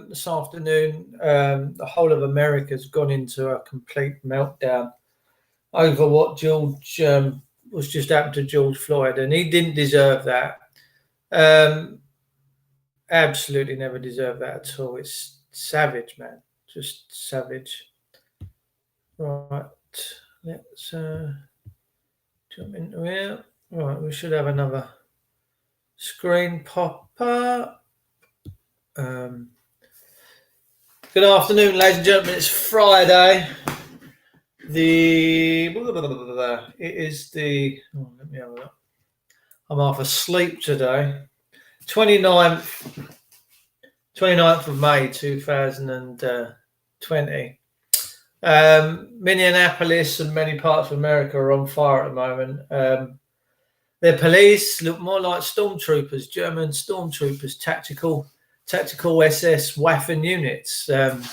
this afternoon, the whole of America's gone into a complete meltdown over what George was just happened to George Floyd, and he didn't deserve that. Absolutely never deserved that at all. It's savage, man. Just savage. Right. Let's jump into here. Right, we should have another screen pop up. Good afternoon, ladies and gentlemen. It's Friday. It is the. Oh, let me have a look. I'm half asleep today. 29th of May 2020. Minneapolis and many parts of America are on fire at the moment. Their police look more like stormtroopers, German stormtroopers, tactical SS Waffen units. And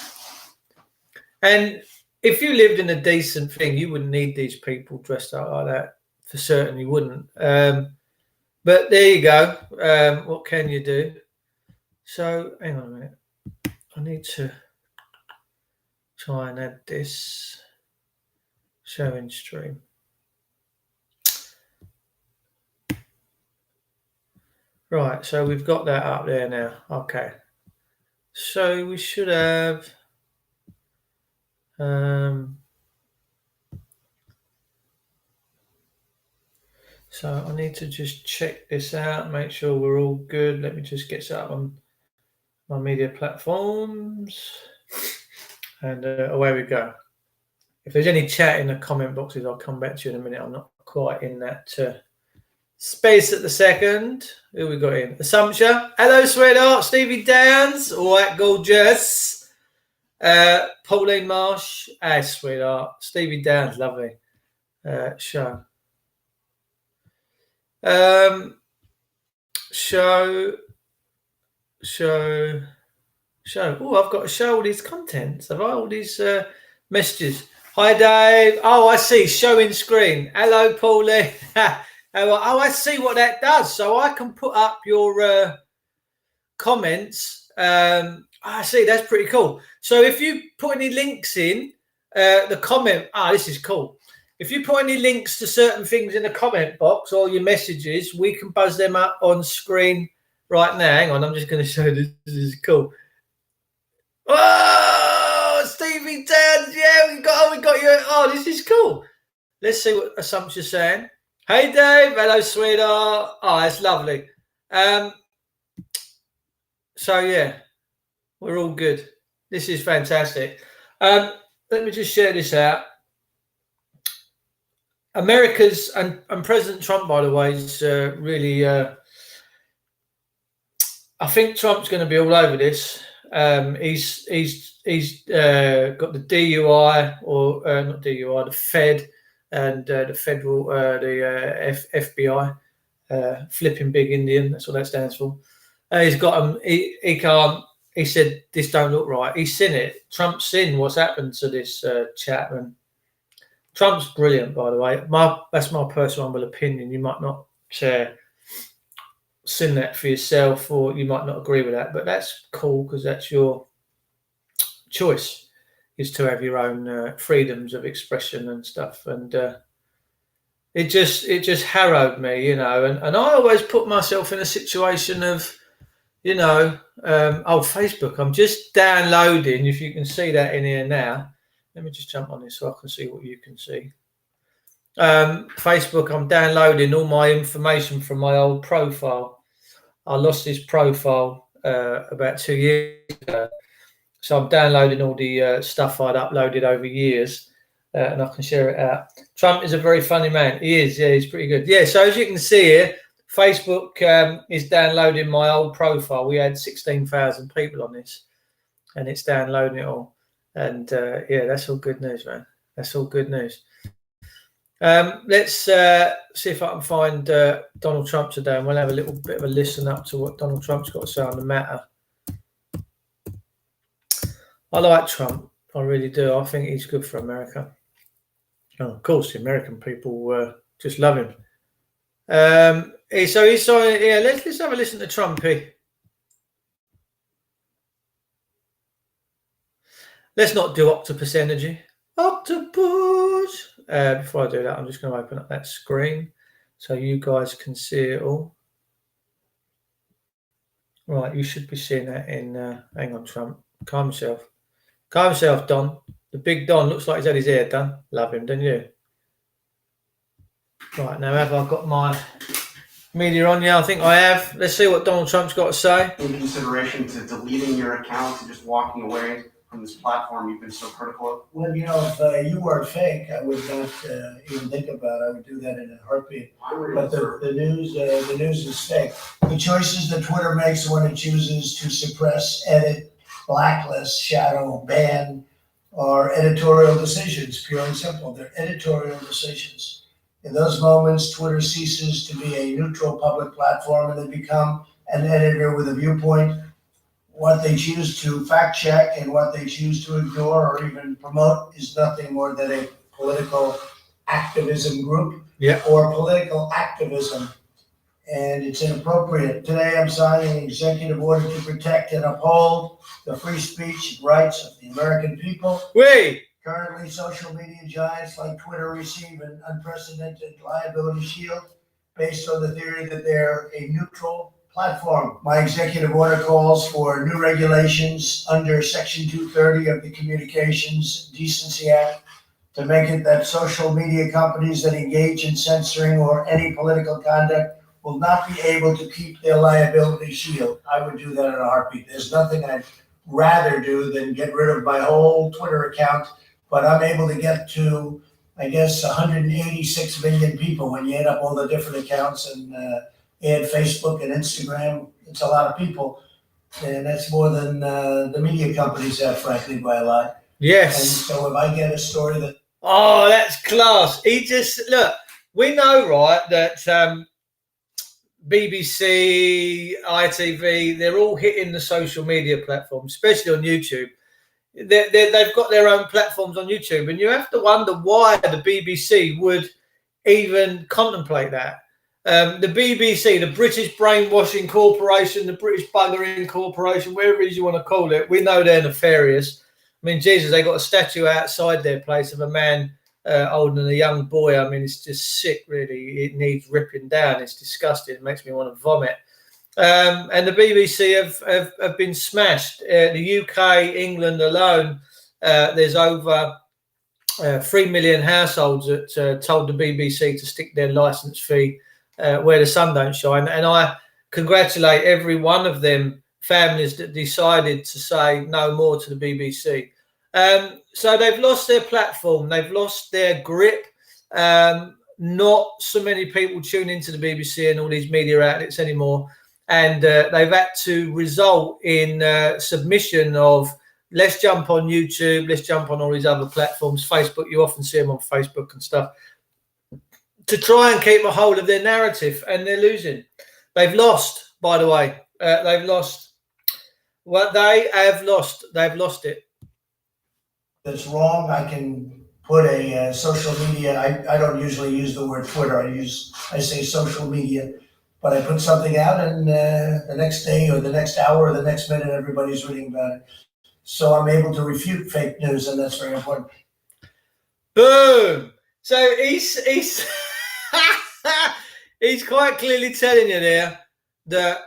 if you lived in a decent thing, you wouldn't need these people dressed up like that. For certain, you wouldn't. But there you go. What can you do? So, hang on a minute. I need to try and add this showing stream. Right, so we've got that up there now. Okay. So we should have so I need to just check this out, make sure we're all good. Let me just get set up on my media platforms. And away we go. If there's any chat in the comment boxes, I'll come back to you in a minute. I'm not quite in that space at the second. Who we got in? Assumption. Hello, sweetheart. Stevie Downs. All right, gorgeous. Pauline Marsh. Hey, sweetheart. Stevie Downs. Lovely. Show. Show. Oh, I've got to show all these contents. Have I all these messages? Hi, Dave. Oh, I see. Showing screen. Hello, Paulie. Oh, I see what that does. So I can put up your comments. I see. That's pretty cool. So if you put any links in the comment, this is cool. If you put any links to certain things in the comment box or your messages, we can buzz them up on screen right now. Hang on. I'm just going to show this. This is cool. Oh, Stevie Downs, yeah, we got you. Oh, this is cool. Let's see what Assumption's saying. Hey, Dave. Hello, sweetheart. Oh, that's lovely. So, yeah, we're all good. This is fantastic. Let me just share this out. America's, and President Trump, by the way, is really, I think Trump's going to be all over this. He's got the DUI or not DUI, the Fed and the federal, FBI, flipping big Indian. That's what that stands for. He's got him. He can't. He said this don't look right. He's seen it. Trump's seen what's happened to this chap, and Trump's brilliant, by the way. That's my personal humble opinion. You might not seen that for yourself, or you might not agree with that, but that's cool because that's your choice, is to have your own freedoms of expression and stuff. And it just harrowed me, and I always put myself in a situation of, Facebook. I'm just downloading. If you can see that in here now, let me just jump on this so I can see what you can see. Facebook, I'm downloading all my information from my old profile. I lost this profile about 2 years ago. So I'm downloading all the stuff I'd uploaded over years, and I can share it out. Trump is a very funny man. He is. Yeah, he's pretty good. Yeah, so as you can see here, Facebook is downloading my old profile. We had 16,000 people on this, and it's downloading it all. And, that's all good news, man. That's all good news. Let's see if I can find Donald Trump today, and we'll have a little bit of a listen up to what Donald Trump's got to say on the matter. I like Trump. I really do. I think he's good for America. Oh, of course, the American people just love him. So he's sorry. Yeah, let's have a listen to Trumpy. Let's not do octopus energy. Octopus. Before I do that, I'm just going to open up that screen so you guys can see it all. Right, you should be seeing that in. Hang on, Trump. Calm yourself. Calm yourself, Don. The big Don looks like he's had his hair done. Love him, don't you? Right, now have I got my media on? Yeah, I think I have. Let's see what Donald Trump's got to say. In consideration to deleting your account and just walking away from this platform you've been so critical of? Well, if you were fake, I would not even think about it. I would do that in a heartbeat. But the news is fake. The choices that Twitter makes when it chooses to suppress, edit, blacklist, shadow, ban, are editorial decisions, pure and simple. They're editorial decisions. In those moments, Twitter ceases to be a neutral public platform and they become an editor with a viewpoint. What they choose to fact check and what they choose to ignore or even promote is nothing more than a political activism group or political activism. And it's inappropriate. Today, I'm signing an executive order to protect and uphold the free speech rights of the American people. Currently, social media giants like Twitter receive an unprecedented liability shield based on the theory that they're a neutral platform. My executive order calls for new regulations under Section 230 of the Communications Decency Act to make it that social media companies that engage in censoring or any political conduct will not be able to keep their liability shield. I would do that in a heartbeat. There's nothing I'd rather do than get rid of my whole Twitter account, but I'm able to get to, I guess, 186 million people when you add up all the different accounts and add Facebook and Instagram. It's a lot of people, and that's more than the media companies have, frankly, by a lot. Yes. And so if I get a story that... Oh, that's class. He just, look, we know, right, that BBC, ITV, they're all hitting the social media platforms, especially on YouTube. They've got their own platforms on YouTube, and you have to wonder why the BBC would even contemplate that. The BBC, the British Brainwashing Corporation, the British Buggering Corporation, wherever it is you want to call it, we know they're nefarious. I mean, Jesus, they got a statue outside their place of a man older than a young boy. I mean, it's just sick, really. It needs ripping down. It's disgusting. It makes me want to vomit. And the BBC have been smashed. The UK, England alone, there's over 3 million households that told the BBC to stick their licence fee where the sun don't shine. And I congratulate every one of them families that decided to say no more to the BBC. So they've lost their platform. They've lost their grip. Not so many people tune into the BBC and all these media outlets anymore. And they've had to result in submission of, let's jump on YouTube, let's jump on all these other platforms. Facebook, you often see them on Facebook and stuff, to try and keep a hold of their narrative, and they're losing. They've lost, by the way. They've lost. Well, they have lost. They've lost it. That's wrong. I can put a social media. I don't usually use the word Twitter. I say social media, but I put something out, and the next day or the next hour or the next minute, everybody's reading about it. So I'm able to refute fake news, and that's very important. Boom. So he's he's quite clearly telling you there that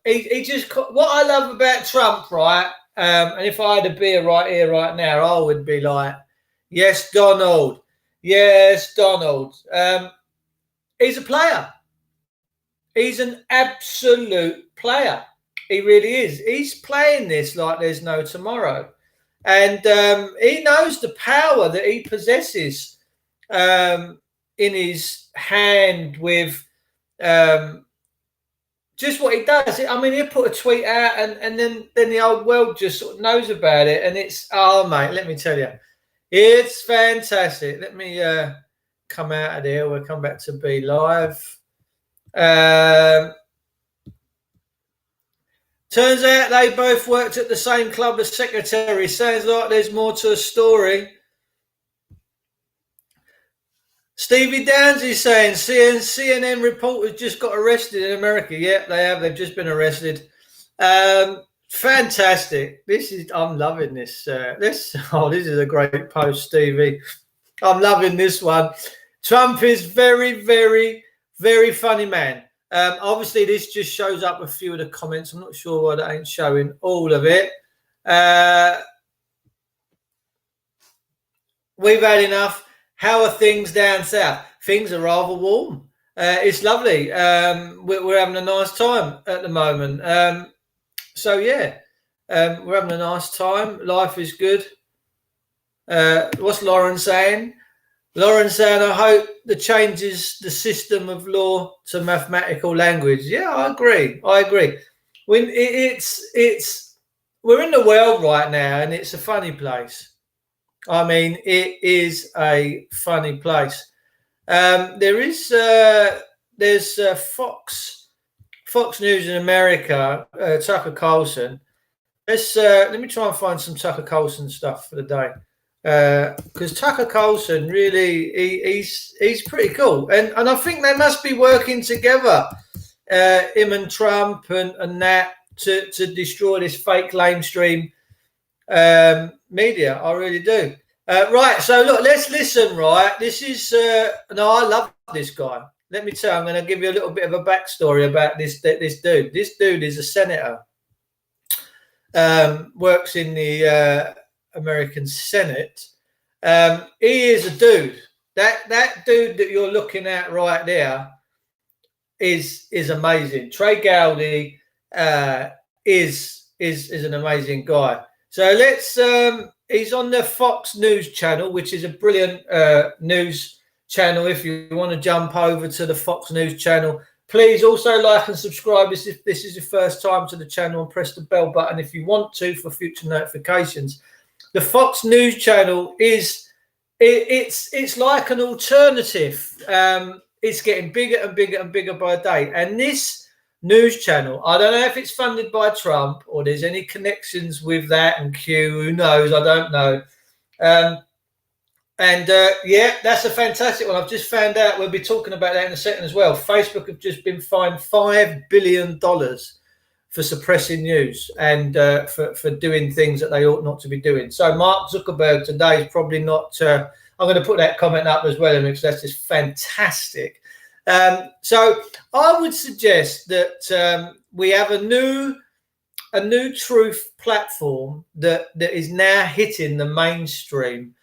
he just, what I love about Trump, right? And if I had a beer right here, right now, I would be like, yes, Donald. Yes, Donald. He's a player. He's an absolute player. He really is. He's playing this like there's no tomorrow. And he knows the power that he possesses in his hand with just what he does. I mean, he'll put a tweet out and then the old world just sort of knows about it. And it's, oh, mate, let me tell you, it's fantastic. Let me come out of there. We'll come back to Be Live. Turns out they both worked at the same club as secretary. Sounds like there's more to a story. Stevie Downs is saying CNN reporters just got arrested in America. Yep, they have. They've just been arrested. Fantastic. I'm loving this. This is a great post, Stevie. I'm loving this one. Trump is very, very, very funny man. Obviously, this just shows up a few of the comments. I'm not sure why that ain't showing all of it. We've had enough. How are things down south? Things are rather warm. It's lovely. We're having a nice time at the moment. So yeah, we're having a nice time. Life is good. What's Lauren saying? Lauren saying, I hope the changes the system of law to mathematical language. Yeah, I agree. When we're in the world right now, and it's a funny place. I mean, it is a funny place. There's Fox News in America, Tucker Carlson. Let me try and find some Tucker Carlson stuff for the day, because Tucker Carlson really he's pretty cool, and I think they must be working together, him and Trump and that to destroy this fake lamestream media. I really do. Right, so look, let's listen. Right, this is no, I love this guy. Let me tell you, I'm going to give you a little bit of a backstory about this dude. This dude is a senator, works in the American Senate. He is a dude. That dude that you're looking at right there is amazing. Trey Gowdy is an amazing guy. So let's. He's on the Fox News channel, which is a brilliant news channel. If you want to jump over to the Fox News channel, please also like and subscribe if this is your first time to the channel, and press the bell button if you want to for future notifications. The Fox News channel it's like an alternative. It's getting bigger and bigger and bigger by the day. And this news channel, I don't know if it's funded by Trump or there's any connections with that and Q. Who knows? I don't know. Yeah, that's a fantastic one. I've just found out. We'll be talking about that in a second as well. Facebook have just been fined $5 billion for suppressing news and for doing things that they ought not to be doing. So Mark Zuckerberg today is probably not. I'm going to put that comment up as well, because that's just fantastic. So I would suggest that we have a new truth platform that is now hitting the mainstream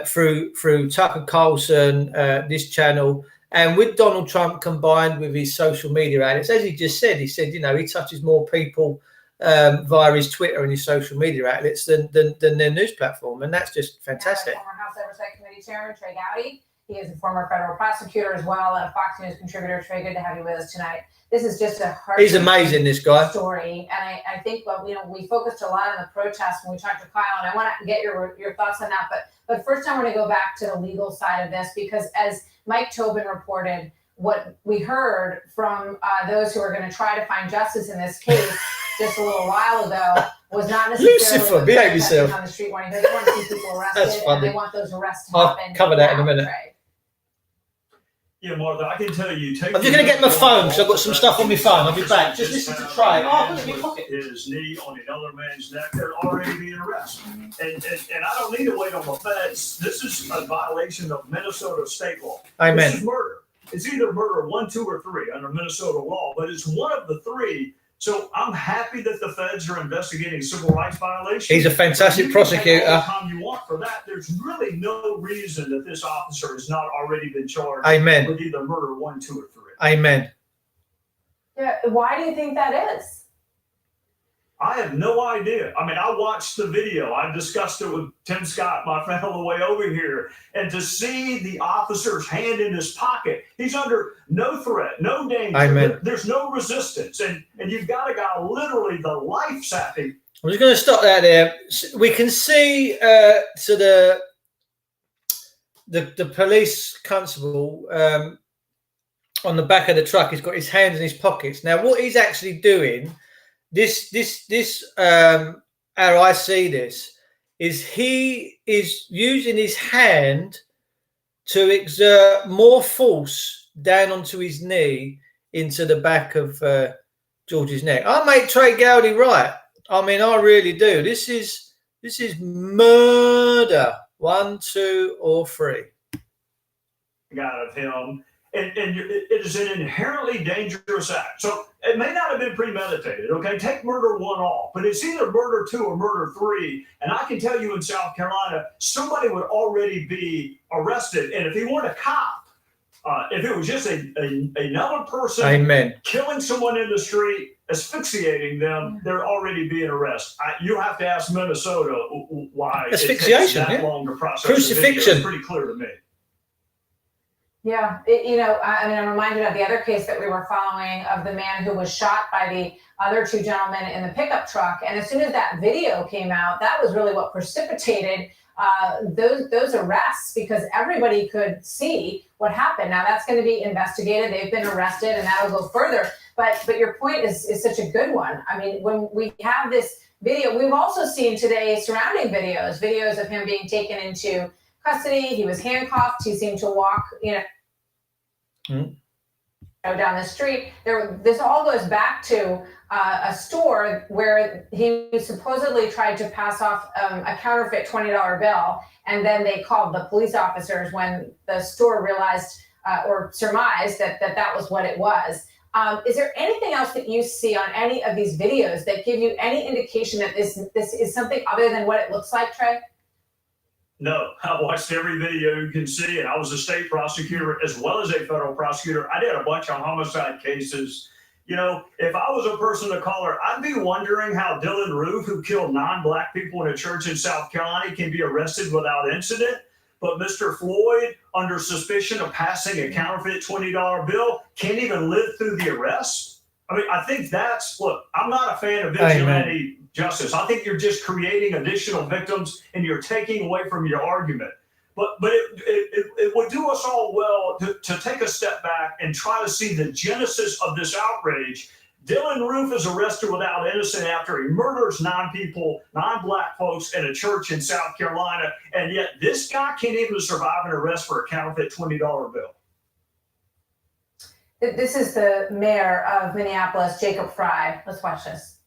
through Tucker Carlson, this channel, and with Donald Trump combined with his social media outlets. As he just said, he touches more people via his Twitter and his social media outlets than their news platform, and that's just fantastic. Former House Oversight Committee Chairman Trey Gowdy. He is a former federal prosecutor as well, and a Fox News contributor. Trey, good to have you with us tonight. This is just a heart. He's amazing, this guy. Story, and I think we focused a lot on the protests when we talked to Kyle, and I want to get your thoughts on that. But first, I want to go back to the legal side of this, because as Mike Tobin reported, what we heard from those who are going to try to find justice in this case just a little while ago was not necessarily Lucifer, behave yourself on the street warning. They want to see people arrested, and they want those arrests to I'll happen. cover that in a minute. Trey. Yeah, Martha, I can tell you. I'm just going to get my phone, because I've got some stuff on my phone. I'll be back. Just listen to Trey. Oh, I'll put it in my pocket. His knee on another man's neck, they're already being arrested. And I don't need to wait on the feds. This is a violation of Minnesota state law. Amen. This is murder. It's either murder 1, 2, or 3 under Minnesota law, but it's one of the 3. So I'm happy that the feds are investigating civil rights violations. He's a fantastic prosecutor. All the time you want for that. There's really no reason that this officer has not already been charged Amen. with either murder 1, 2, or 3. Amen. Yeah, why do you think that is? I have no idea. I mean, I watched the video. I discussed it with Tim Scott, my friend on the way over here. And to see the officer's hand in his pocket, he's under no threat, no danger. Amen. There's no resistance. And you've got a guy literally the life-sapping. I'm just going to stop that there. We can see the police constable on the back of the truck. He's got his hands in his pockets. Now, what he's actually doing, how I see this, is he is using his hand to exert more force down onto his knee into the back of George's neck. I make Trey Gowdy right. I mean, I really do. This is murder. 1, 2, or 3. Out of him, and it is an inherently dangerous act. So it may not have been premeditated. Okay, take murder 1 off, but it's either murder 2 or murder 3. And I can tell you, in South Carolina, somebody would already be arrested. And if he weren't a cop, if it was just another person, Amen, killing someone in the street, asphyxiating them, there'd already be an arrest. You have to ask Minnesota why Asphyxiation, it takes that yeah. long to process. Crucifixion. It's pretty clear to me. Yeah, I mean, I'm reminded of the other case that we were following of the man who was shot by the other 2 gentlemen in the pickup truck. And as soon as that video came out, that was really what precipitated those arrests, because everybody could see what happened. Now that's going to be investigated. They've been arrested, and that'll go further. But your point is such a good one. I mean, when we have this video, we've also seen today surrounding videos of him being taken into custody. He was handcuffed. He seemed to walk, down the street. This all goes back to a store where he supposedly tried to pass off a counterfeit $20 bill, and then they called the police officers when the store realized or surmised that was what it was. Is there anything else that you see on any of these videos that give you any indication that this is something other than what it looks like, Trey? No, I watched every video you can see, and I was a state prosecutor as well as a federal prosecutor. I did a bunch of homicide cases. If I was a person of color, I'd be wondering how Dylan Roof, who killed 9 Black people in a church in South Carolina, can be arrested without incident. But Mr. Floyd, under suspicion of passing a counterfeit $20 bill, can't even live through the arrest. I mean, I think look, I'm not a fan of vigilante justice. I think you're just creating additional victims and you're taking away from your argument. But it would do us all well to take a step back and try to see the genesis of this outrage. Dylan Roof is arrested without innocent after he murders 9 people, 9 Black folks in a church in South Carolina, and yet this guy can't even survive an arrest for a counterfeit $20 bill. This is the mayor of Minneapolis, Jacob Frey. Let's watch this.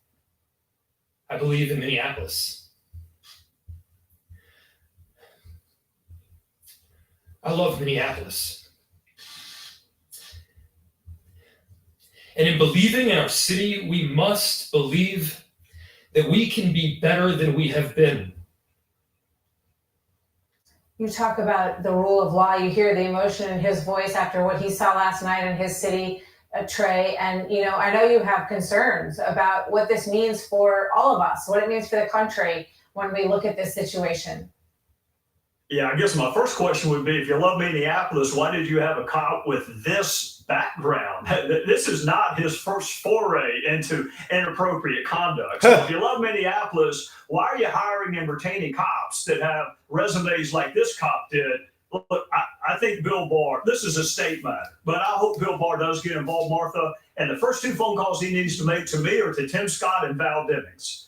I believe in Minneapolis. I love Minneapolis. And in believing in our city, we must believe that we can be better than we have been. You talk about the rule of law. You hear the emotion in his voice after what he saw last night in his city, Trey. And, I know you have concerns about what this means for all of us, what it means for the country when we look at this situation. Yeah, I guess my first question would be, if you love Minneapolis, why did you have a cop with this background? This is not his first foray into inappropriate conduct. So if you love Minneapolis, why are you hiring and retaining cops that have resumes like this cop did? Look, I think Bill Barr, this is a state matter, but I hope Bill Barr does get involved, Martha. And the first 2 phone calls he needs to make to me are to Tim Scott and Val Demings.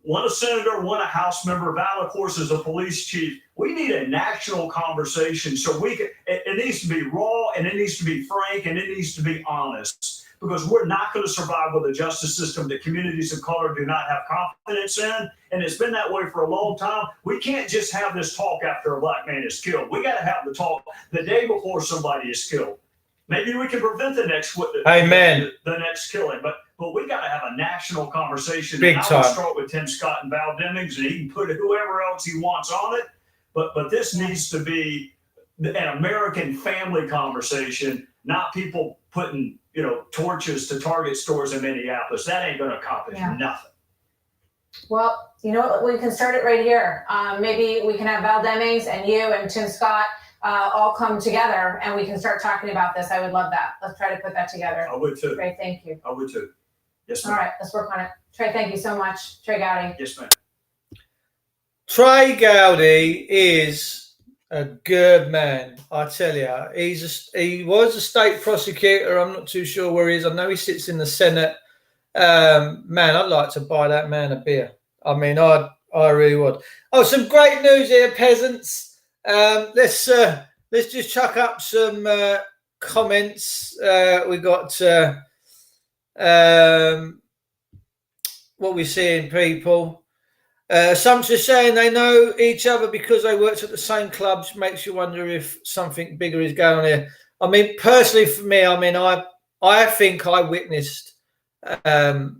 One a senator, one a House member. Val, of course, is a police chief. We need a national conversation so it needs to be raw, and it needs to be frank, and it needs to be honest, because we're not going to survive with a justice system that communities of color do not have confidence in. And it's been that way for a long time. We can't just have this talk after a Black man is killed. We got to have the talk the day before somebody is killed. Maybe we can prevent the next killing, but we got to have a national conversation. Big and I time. will start with Tim Scott and Val Demings, and he can put whoever else he wants on it. But this needs to be an American family conversation, not people putting torches to Target stores in Minneapolis. That ain't going to accomplish nothing. Well, you know what? We can start it right here. Maybe we can have Val Demings and you and Tim Scott all come together and we can start talking about this. I would love that. Let's try to put that together. I would too. Trey, thank you. I would too. Yes, ma'am. All right, let's work on it. Trey, thank you so much. Trey Gowdy. Yes, ma'am. Trey Gowdy is a good man, I tell you. He was a state prosecutor. I'm not too sure where he is. I know he sits in the Senate. Man, I'd like to buy that man a beer. I mean, I really would. Oh, some great news here, peasants. Let's just chuck up some comments. We got what we're seeing, people. Some just saying they know each other because they worked at the same clubs. Makes you wonder if something bigger is going on here. I mean, personally, for me, I mean, I think I witnessed the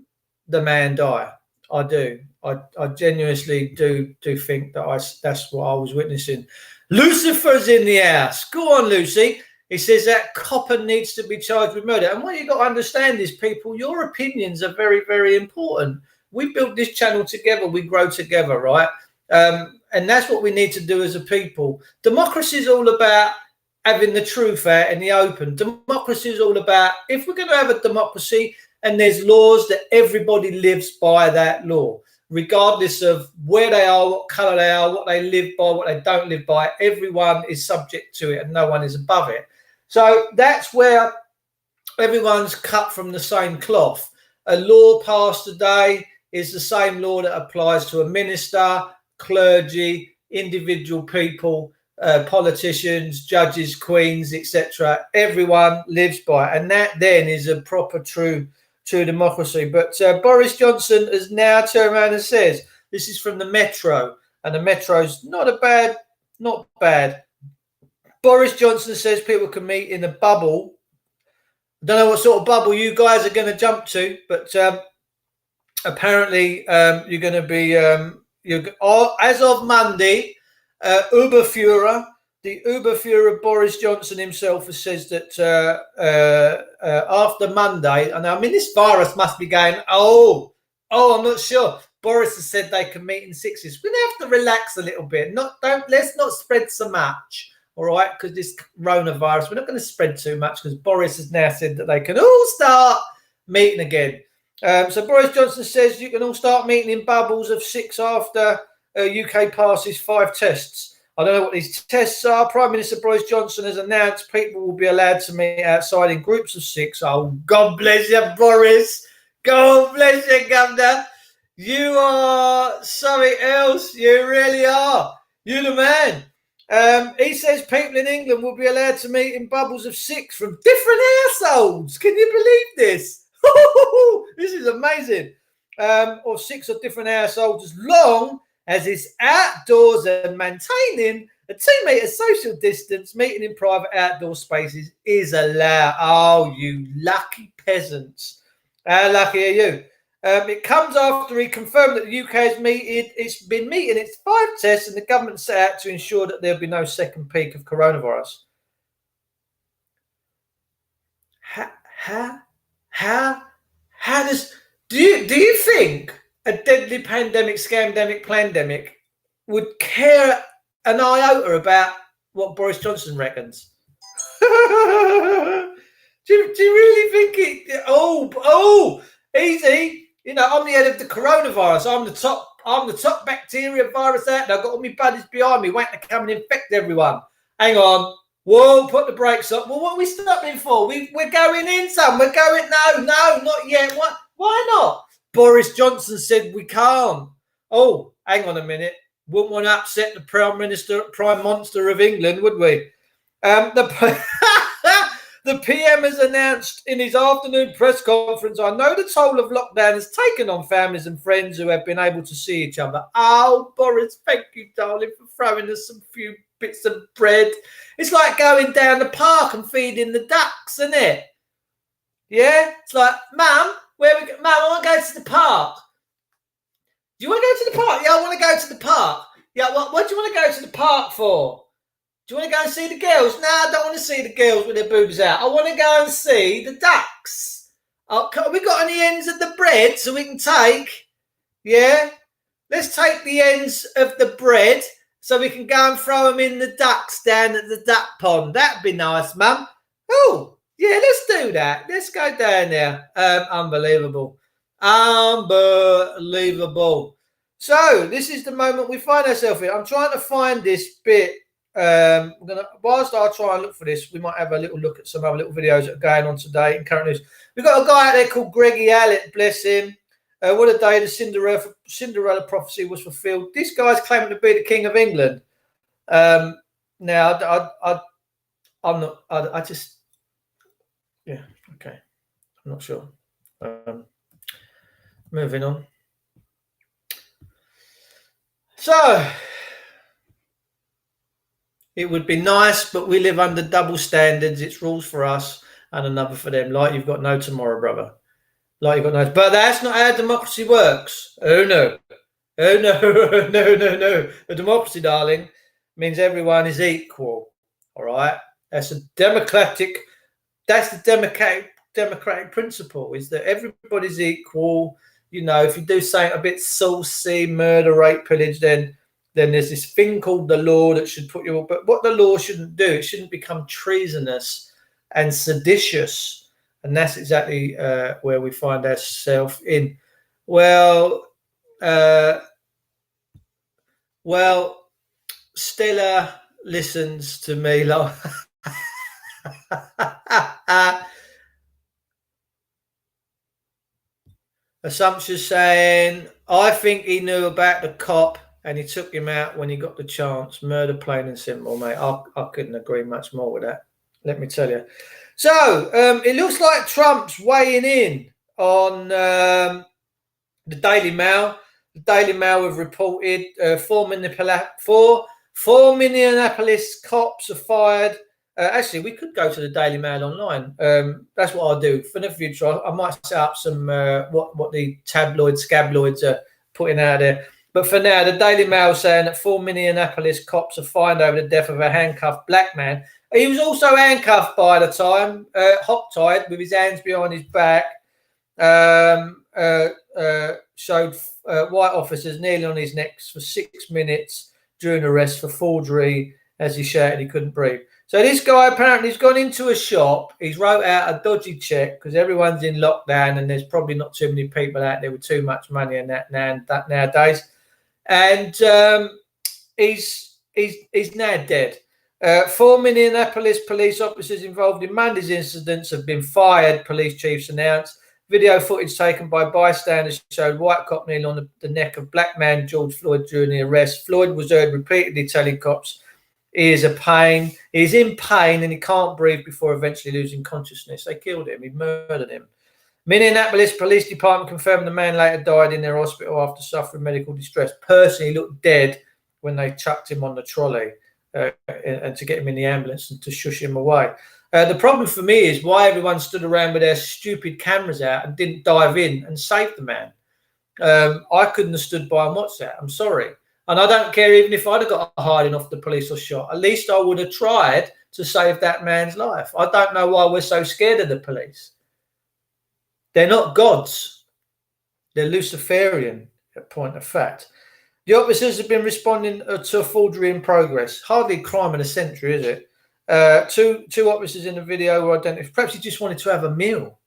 man die. I do. I genuinely do think that that's what I was witnessing. Lucifer's in the house. Go on, Lucy. He says that copper needs to be charged with murder. And what you got to understand is, people, your opinions are very, very important. We built this channel together. We grow together, right? And that's what we need to do as a people. Democracy is all about having the truth out in the open. Democracy is all about, if we're going to have a democracy and there's laws, that everybody lives by that law, regardless of where they are, what colour they are, what they live by, what they don't live by. Everyone is subject to it and no one is above it. So that's where everyone's cut from the same cloth. A law passed today is the same law that applies to a minister, clergy, individual people, politicians, judges, queens, etc. Everyone lives by it. And that then is a proper true democracy. But Boris Johnson has now turned around and says, this is from the Metro, and the Metro's not bad. Boris Johnson says people can meet in a bubble. I don't know what sort of bubble you guys are going to jump to, but apparently you're going to be, as of Monday, Uberführer, the Uberführer Boris Johnson himself has says that after Monday, and I mean, this virus must be going, I'm not sure. Boris has said they can meet in sixes. We're going to have to relax a little bit. Let's not spread so much, all right? Because this coronavirus, we're not going to spread too much, because Boris has now said that they can all start meeting again. So Boris Johnson says you can all start meeting in bubbles of 6 after UK passes 5 tests. I don't know what these tests are. Prime Minister Boris Johnson has announced people will be allowed to meet outside in groups of 6. Oh, God bless you, Boris. God bless you, Governor. You are something else. You really are. You're the man. He says people in England will be allowed to meet in bubbles of 6 from different households. Can you believe this? This is amazing. Or 6 of different households, as long as it's outdoors and maintaining a 2-metre social distance. Meeting in private outdoor spaces is allowed. Oh, you lucky peasants. How lucky are you? It comes after he confirmed that the UK has it's been meeting its 5 tests, and the government set out to ensure that there'll be no second peak of coronavirus. How does... Do you think a deadly pandemic, scamdemic, plandemic would care an iota about what Boris Johnson reckons? do you really think it? Oh, easy. You know, I'm the head of the coronavirus. I'm the top bacteria virus out there. I've got all my buddies behind me waiting to come and infect everyone. Hang on. Whoa, put the brakes up. Well, what are we stopping for? We're going in, son. We're going. No, not yet. What? Why not? Boris Johnson said we can't. Oh, hang on a minute. Wouldn't want to upset the Prime Monster of England, would we? The PM has announced in his afternoon press conference, I know the toll of lockdown has taken on families and friends who have been able to see each other. Oh, Boris, thank you, darling, for throwing us some few bits of bread. It's like going down the park and feeding the ducks, isn't it? Yeah? It's like, Mum, Mum, I want to go to the park. Do you want to go to the park? Yeah, I want to go to the park. Yeah, what do you want to go to the park for? Do you want to go and see the girls? No, I don't want to see the girls with their boobs out. I want to go and see the ducks. Have we got any ends of the bread so we can take? Yeah? Let's take the ends of the bread so we can go and throw them in the ducks down at the duck pond. That'd be nice, Mum. Oh, yeah, let's do that. Let's go down there. Unbelievable. Unbelievable. So, this is the moment we find ourselves in. I'm trying to find this bit. Whilst I try and look for this, we might have a little look at some other little videos that are going on today in current news. We've got a guy out there called Greggy Allett, bless him. What a day the Cinderella prophecy was fulfilled. This guy's claiming to be the King of England. Now, I'm not, I just, yeah, okay. I'm not sure. Moving on. So it would be nice, but we live under double standards. It's rules for us and another for them. Like you've got no tomorrow, brother. Like you've got no. But that's not how democracy works. Oh no. Oh no, no. A democracy, darling, means everyone is equal. All right. That's the democratic principle, is that everybody's equal. You know, if you do something a bit saucy, murder, rape, pillage, then there's this thing called the law that should put you. But what the law shouldn't do, it shouldn't become treasonous and seditious. And that's exactly where we find ourselves in. Well, Stella listens to me like. Assumption's saying, I think he knew about the cop and he took him out when he got the chance. Murder, plain and simple, mate. I couldn't agree much more with that. Let me tell you. So it looks like Trump's weighing in on the Daily Mail. The Daily Mail have reported four Minneapolis cops are fired. Actually, we could go to the Daily Mail online. That's what I'll do for the future. I might set up some what the scabloids are putting out there. But for now, the Daily Mail saying that 4 Minneapolis cops are fined over the death of a handcuffed black man. He was also handcuffed by the time, hog-tied with his hands behind his back. Showed white officers kneeling on his neck for 6 minutes during arrest for forgery as he shouted he couldn't breathe. So this guy apparently has gone into a shop. He's wrote out a dodgy check because everyone's in lockdown and there's probably not too many people out there with too much money and that nowadays. And he's now dead. 4 Minneapolis police officers involved in Monday's incidents have been fired, police chiefs announced. Video footage taken by bystanders showed white cop kneeling on the neck of black man George Floyd during the arrest. Floyd was heard repeatedly telling cops he is in pain and he can't breathe before eventually losing consciousness. They killed him. He murdered him. Minneapolis Police Department confirmed the man later died in their hospital after suffering medical distress. Personally, he looked dead when they chucked him on the trolley and to get him in the ambulance and to shush him away. The problem for me is why everyone stood around with their stupid cameras out and didn't dive in and save the man. I couldn't have stood by and watched that. I'm sorry. And I don't care even if I'd have got hiding off the police or shot. At least I would have tried to save that man's life. I don't know why we're so scared of the police. They're not gods. They're Luciferian, a point of fact. The officers have been responding to a forgery in progress. Hardly a crime in a century, is it? Two officers in the video were identified. Perhaps he just wanted to have a meal.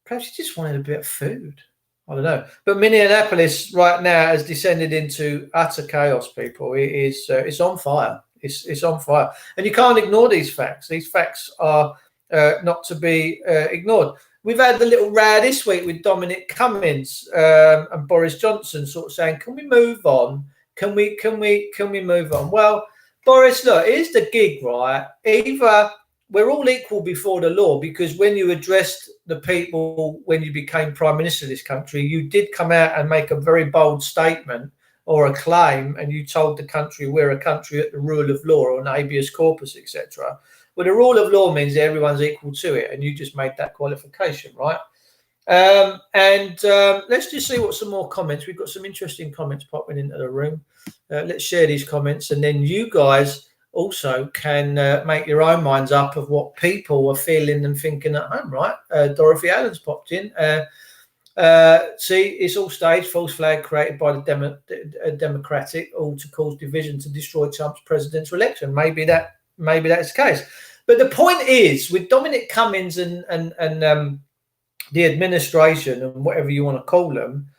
Perhaps he just wanted a bit of food. I don't know. But Minneapolis right now has descended into utter chaos, people. It's on fire. It's on fire. And you can't ignore these facts. These facts are not to be ignored. We've had the little row this week with Dominic Cummings and Boris Johnson sort of saying, can we move on? Can we move on? Well, Boris, look, here's the gig, right? Either we're all equal before the law, because when you addressed the people when you became Prime Minister of this country, you did come out and make a very bold statement or a claim, and you told the country we're a country at the rule of law or an habeas corpus, etc. Well, the rule of law means everyone's equal to it, and you just made that qualification, right? Let's just see what some more comments. We've got some interesting comments popping into the room. Let's share these comments, and then you guys also can make your own minds up of what people are feeling and thinking at home, right? Dorothy Allen's popped in. See, it's all staged, false flag created by the Democratic, all to cause division to destroy Trump's presidential election. Maybe that's the case. But the point is, with Dominic Cummings and the administration and whatever you want to call them,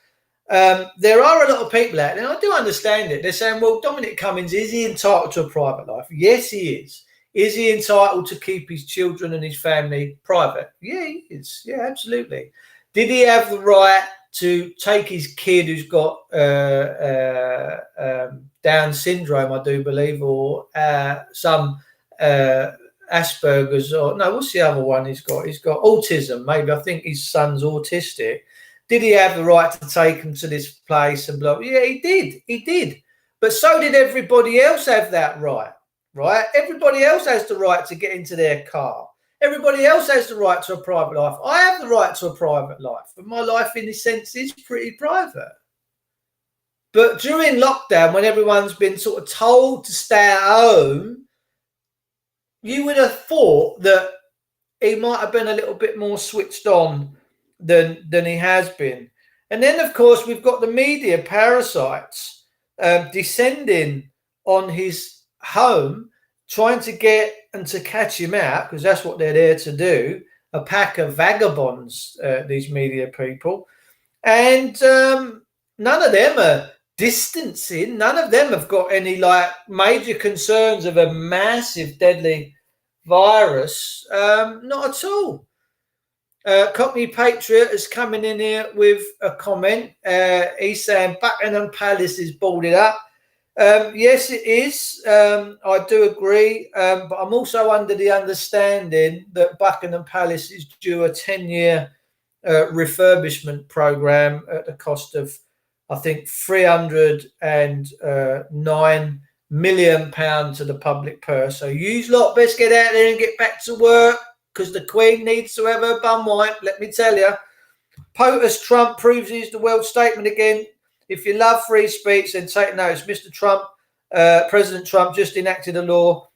there are a lot of people out there, and I do understand it. They're saying, well, Dominic Cummings, is he entitled to a private life? Yes, he is. Is he entitled to keep his children and his family private? Yeah, he is. Yeah, absolutely. Did he have the right to take his kid who's got Down syndrome, I do believe, or some Asperger's, or no, what's the other one he's got? He's got autism, maybe. I think his son's autistic. Did he have the right to take him to this place and blah? Yeah, he did. He did. But so did everybody else have that right, right? Everybody else has the right to get into their car. Everybody else has the right to a private life. I have the right to a private life, but my life in this sense is pretty private. But during lockdown, when everyone's been sort of told to stay at home, you would have thought that he might have been a little bit more switched on than he has been. And then, of course, we've got the media parasites descending on his home, trying to get and to catch him out, because that's what they're there to do, a pack of vagabonds, these media people. And none of them are distancing. None of them have got any like major concerns of a massive deadly virus. Not at all. Cockney Patriot is coming in here with a comment. He's saying Buckingham Palace is boarded up. Yes, it is. I do agree. But I'm also under the understanding that Buckingham Palace is due a 10-year refurbishment program at the cost of, I think, £309 million to the public purse. So you lot best get out there and get back to work, because the Queen needs to have her bum wiped, let me tell you. POTUS Trump proves he's the world statement again. If you love free speech, then take notice. Mr. Trump, President Trump, just enacted a law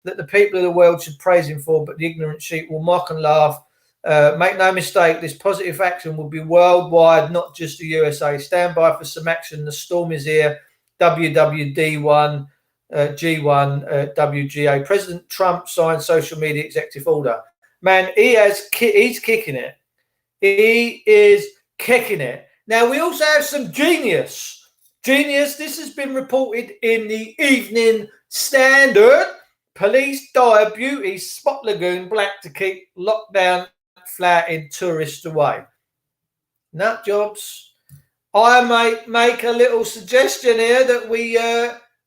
that the people of the world should praise him for, but the ignorant sheep will mock and laugh. Make no mistake, this positive action will be worldwide, not just the USA. Stand by for some action. The storm is here. WWD1, G1, WGA. President Trump signed social media executive order. Man, he's kicking it. He is kicking it. Now, we also have some genius. This has been reported in the Evening Standard. Police dire beauty spot lagoon black to keep lockdown flouting tourists away. Nut jobs. I might make a little suggestion here that we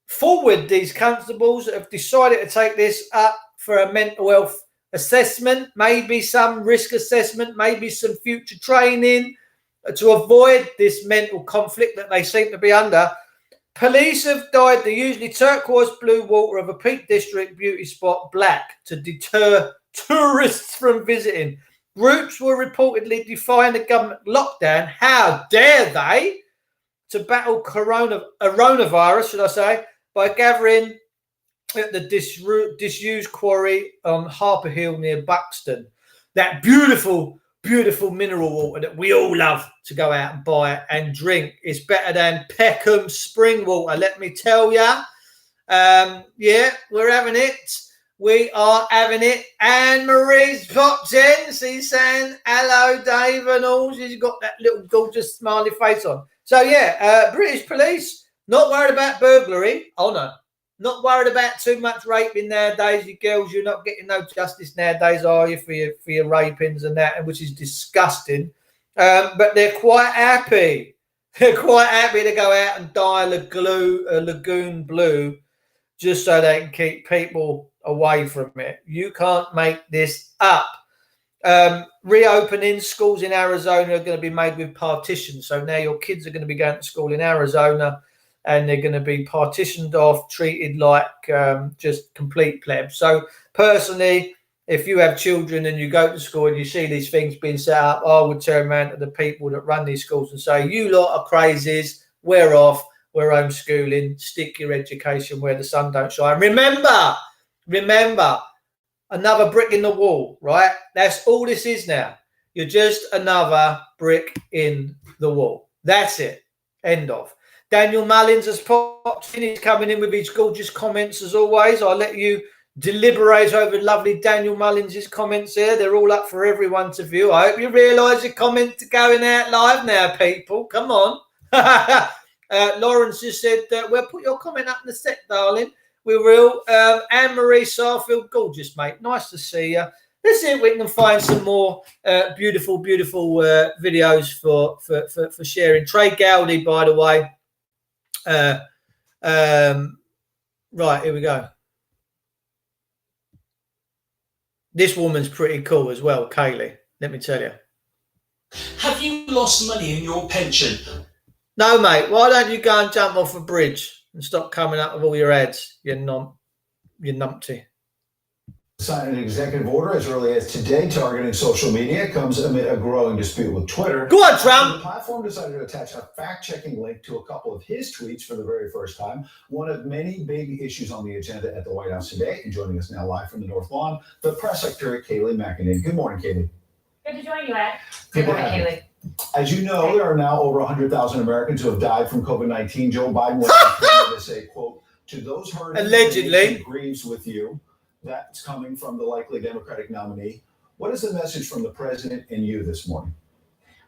forward these constables that have decided to take this up for a mental health assessment, maybe some risk assessment, maybe some future training to avoid this mental conflict that they seem to be under. Police have dyed the usually turquoise blue water of a Peak District beauty spot black to deter tourists from visiting. Groups were reportedly defying the government lockdown. How dare they? To battle coronavirus, should I say, by gathering at the disused quarry on Harper Hill near Buxton. That beautiful mineral water that we all love to go out and buy and drink is better than Peckham spring water, let me tell ya. Yeah, we're having it. We are having it. Anne Marie's popped in. She's saying hello, Dave, and all. She's got that little gorgeous smiley face on. So yeah, British police not worried about burglary. Oh no. Not worried about too much raping nowadays. You girls, you're not getting no justice nowadays, are you, for your rapings and that, which is disgusting. But they're quite happy. They're quite happy to go out and dye a lagoon blue just so they can keep people away from it. You can't make this up. Reopening schools in Arizona are going to be made with partitions. So now your kids are going to be going to school in Arizona, and they're going to be partitioned off, treated like just complete plebs. So personally, if you have children and you go to school and you see these things being set up, I would turn around to the people that run these schools and say, you lot are crazies, we're off, we're homeschooling, stick your education where the sun don't shine. Remember, another brick in the wall, right? That's all this is now. You're just another brick in the wall. That's it. End of. Daniel Mullins has popped in. He's coming in with his gorgeous comments as always. I'll let you deliberate over lovely Daniel Mullins' comments here. They're all up for everyone to view. I hope you realise your comments are going out live now, people. Come on. Lawrence just said, well, put your comment up in the sec, darling. We will. Anne-Marie Sarfield, gorgeous, mate. Nice to see you. Let's see if we can find some more beautiful videos for sharing. Trey Gowdy, by the way. Right, here we go. This woman's pretty cool as well, Kaylee. Let me tell you. Have you lost money in your pension? No, mate. Why don't you go and jump off a bridge? and stop coming up with all your ads, you numpty. Signed an executive order as early as today targeting social media comes amid a growing dispute with Twitter. Go on, Trump! The platform decided to attach a fact-checking link to a couple of his tweets for the very first time, one of many big issues on the agenda at the White House today. And joining us now live from the North Lawn, the press secretary, Kayleigh McEnany. Good morning, Kayleigh. Good to join you, Ed. Good morning, to have you. Kayleigh. As you know, there are now over 100,000 Americans who have died from COVID-19. Joe Biden went on Twitter to say, quote, to those hurting, allegedly grieves with you. That's coming from the likely Democratic nominee. What is the message from the president and you this morning?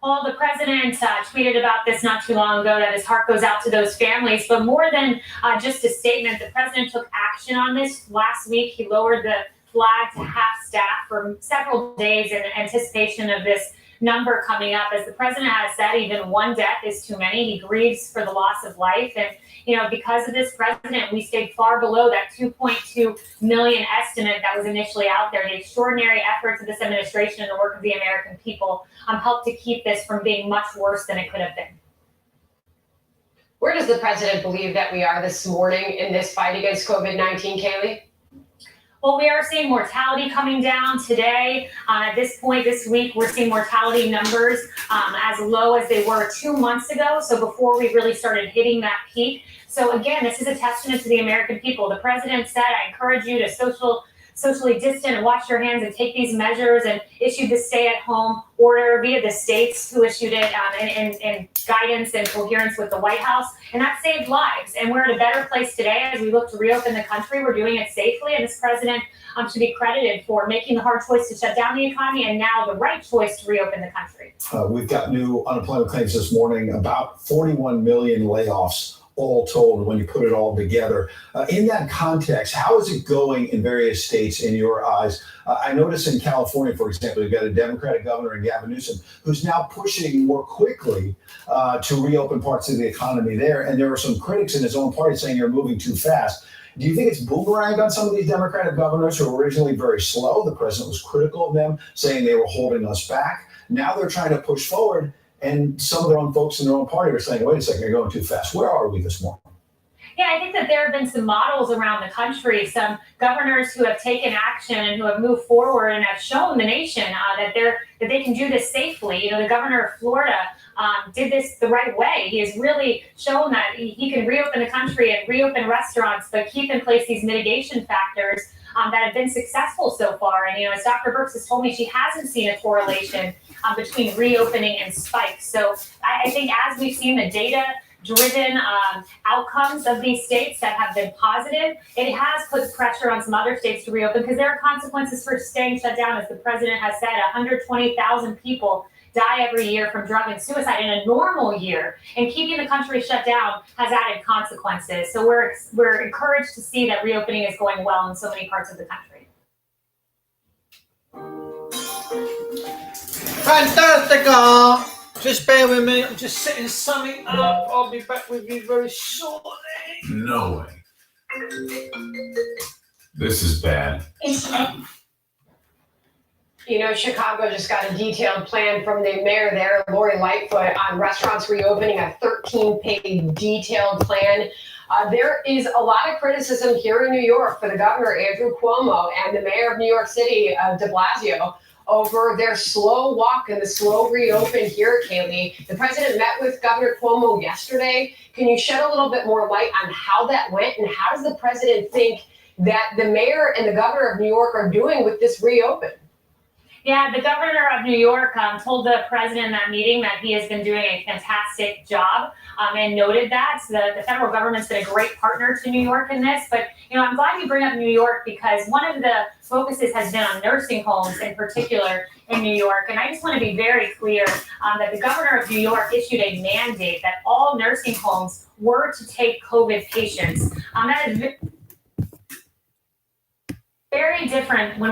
Well, the president tweeted about this not too long ago, that his heart goes out to those families. But more than just a statement, the president took action on this last week. He lowered the flag to half staff for several days in anticipation of this number coming up. As the president has said, even one death is too many. He grieves for the loss of life. And, you know, because of this president, we stayed far below that 2.2 million estimate that was initially out there. The extraordinary efforts of this administration and the work of the American people helped to keep this from being much worse than it could have been. Where does the president believe that we are this morning in this fight against COVID-19, Kayleigh? Well, we are seeing mortality coming down today. At this point this week, we're seeing mortality numbers as low as they were 2 months ago. So before we really started hitting that peak. So again, this is a testament to the American people. The president said, I encourage you to socially distant and wash your hands and take these measures, and issued the stay-at-home order via the states who issued it in guidance and coherence with the White House, and that saved lives. And we're in a better place today as we look to reopen the country. We're doing it safely, and this president should be credited for making the hard choice to shut down the economy and now the right choice to reopen the country. We've got new unemployment claims this morning, about 41 million layoffs all told when you put it all together. In that context, how is it going in various states in your eyes? I notice in California, for example, you've got a Democratic governor in Gavin Newsom who's now pushing more quickly to reopen parts of the economy there. And there are some critics in his own party saying you're moving too fast. Do you think it's boomeranged on some of these Democratic governors who were originally very slow? The president was critical of them, saying they were holding us back. Now they're trying to push forward. And some of their own folks in their own party are saying, wait a second, you're going too fast. Where are we this morning? Yeah, I think that there have been some models around the country, some governors who have taken action and who have moved forward and have shown the nation that they can do this safely. You know, the governor of Florida did this the right way. He has really shown that he can reopen the country and reopen restaurants, but keep in place these mitigation factors that have been successful so far. And, you know, as Dr. Birx has told me, she hasn't seen a correlation between reopening and spikes. So I think as we've seen the data-driven outcomes of these states that have been positive, it has put pressure on some other states to reopen because there are consequences for staying shut down. As the president has said, 120,000 people die every year from drug and suicide in a normal year, and keeping the country shut down has added consequences. So we're encouraged to see that reopening is going well in so many parts of the country. Fantastico! Just bear with me. I'm just setting something up. I'll be back with you very shortly. No way. This is bad. You know, Chicago just got a detailed plan from the mayor there, Lori Lightfoot, on restaurants reopening, a 13-page detailed plan. There is a lot of criticism here in New York for the governor, Andrew Cuomo, and the mayor of New York City, de Blasio, over their slow walk and the slow reopen here, Kayleigh. The president met with Governor Cuomo yesterday. Can you shed a little bit more light on how that went, and how does the president think that the mayor and the governor of New York are doing with this reopen? Yeah, the governor of New York told the president in that meeting that he has been doing a fantastic job and noted that. So the federal government's been a great partner to New York in this. But, you know, I'm glad you bring up New York because one of the focuses has been on nursing homes in particular in New York. And I just want to be very clear that the governor of New York issued a mandate that all nursing homes were to take COVID patients. That is very different than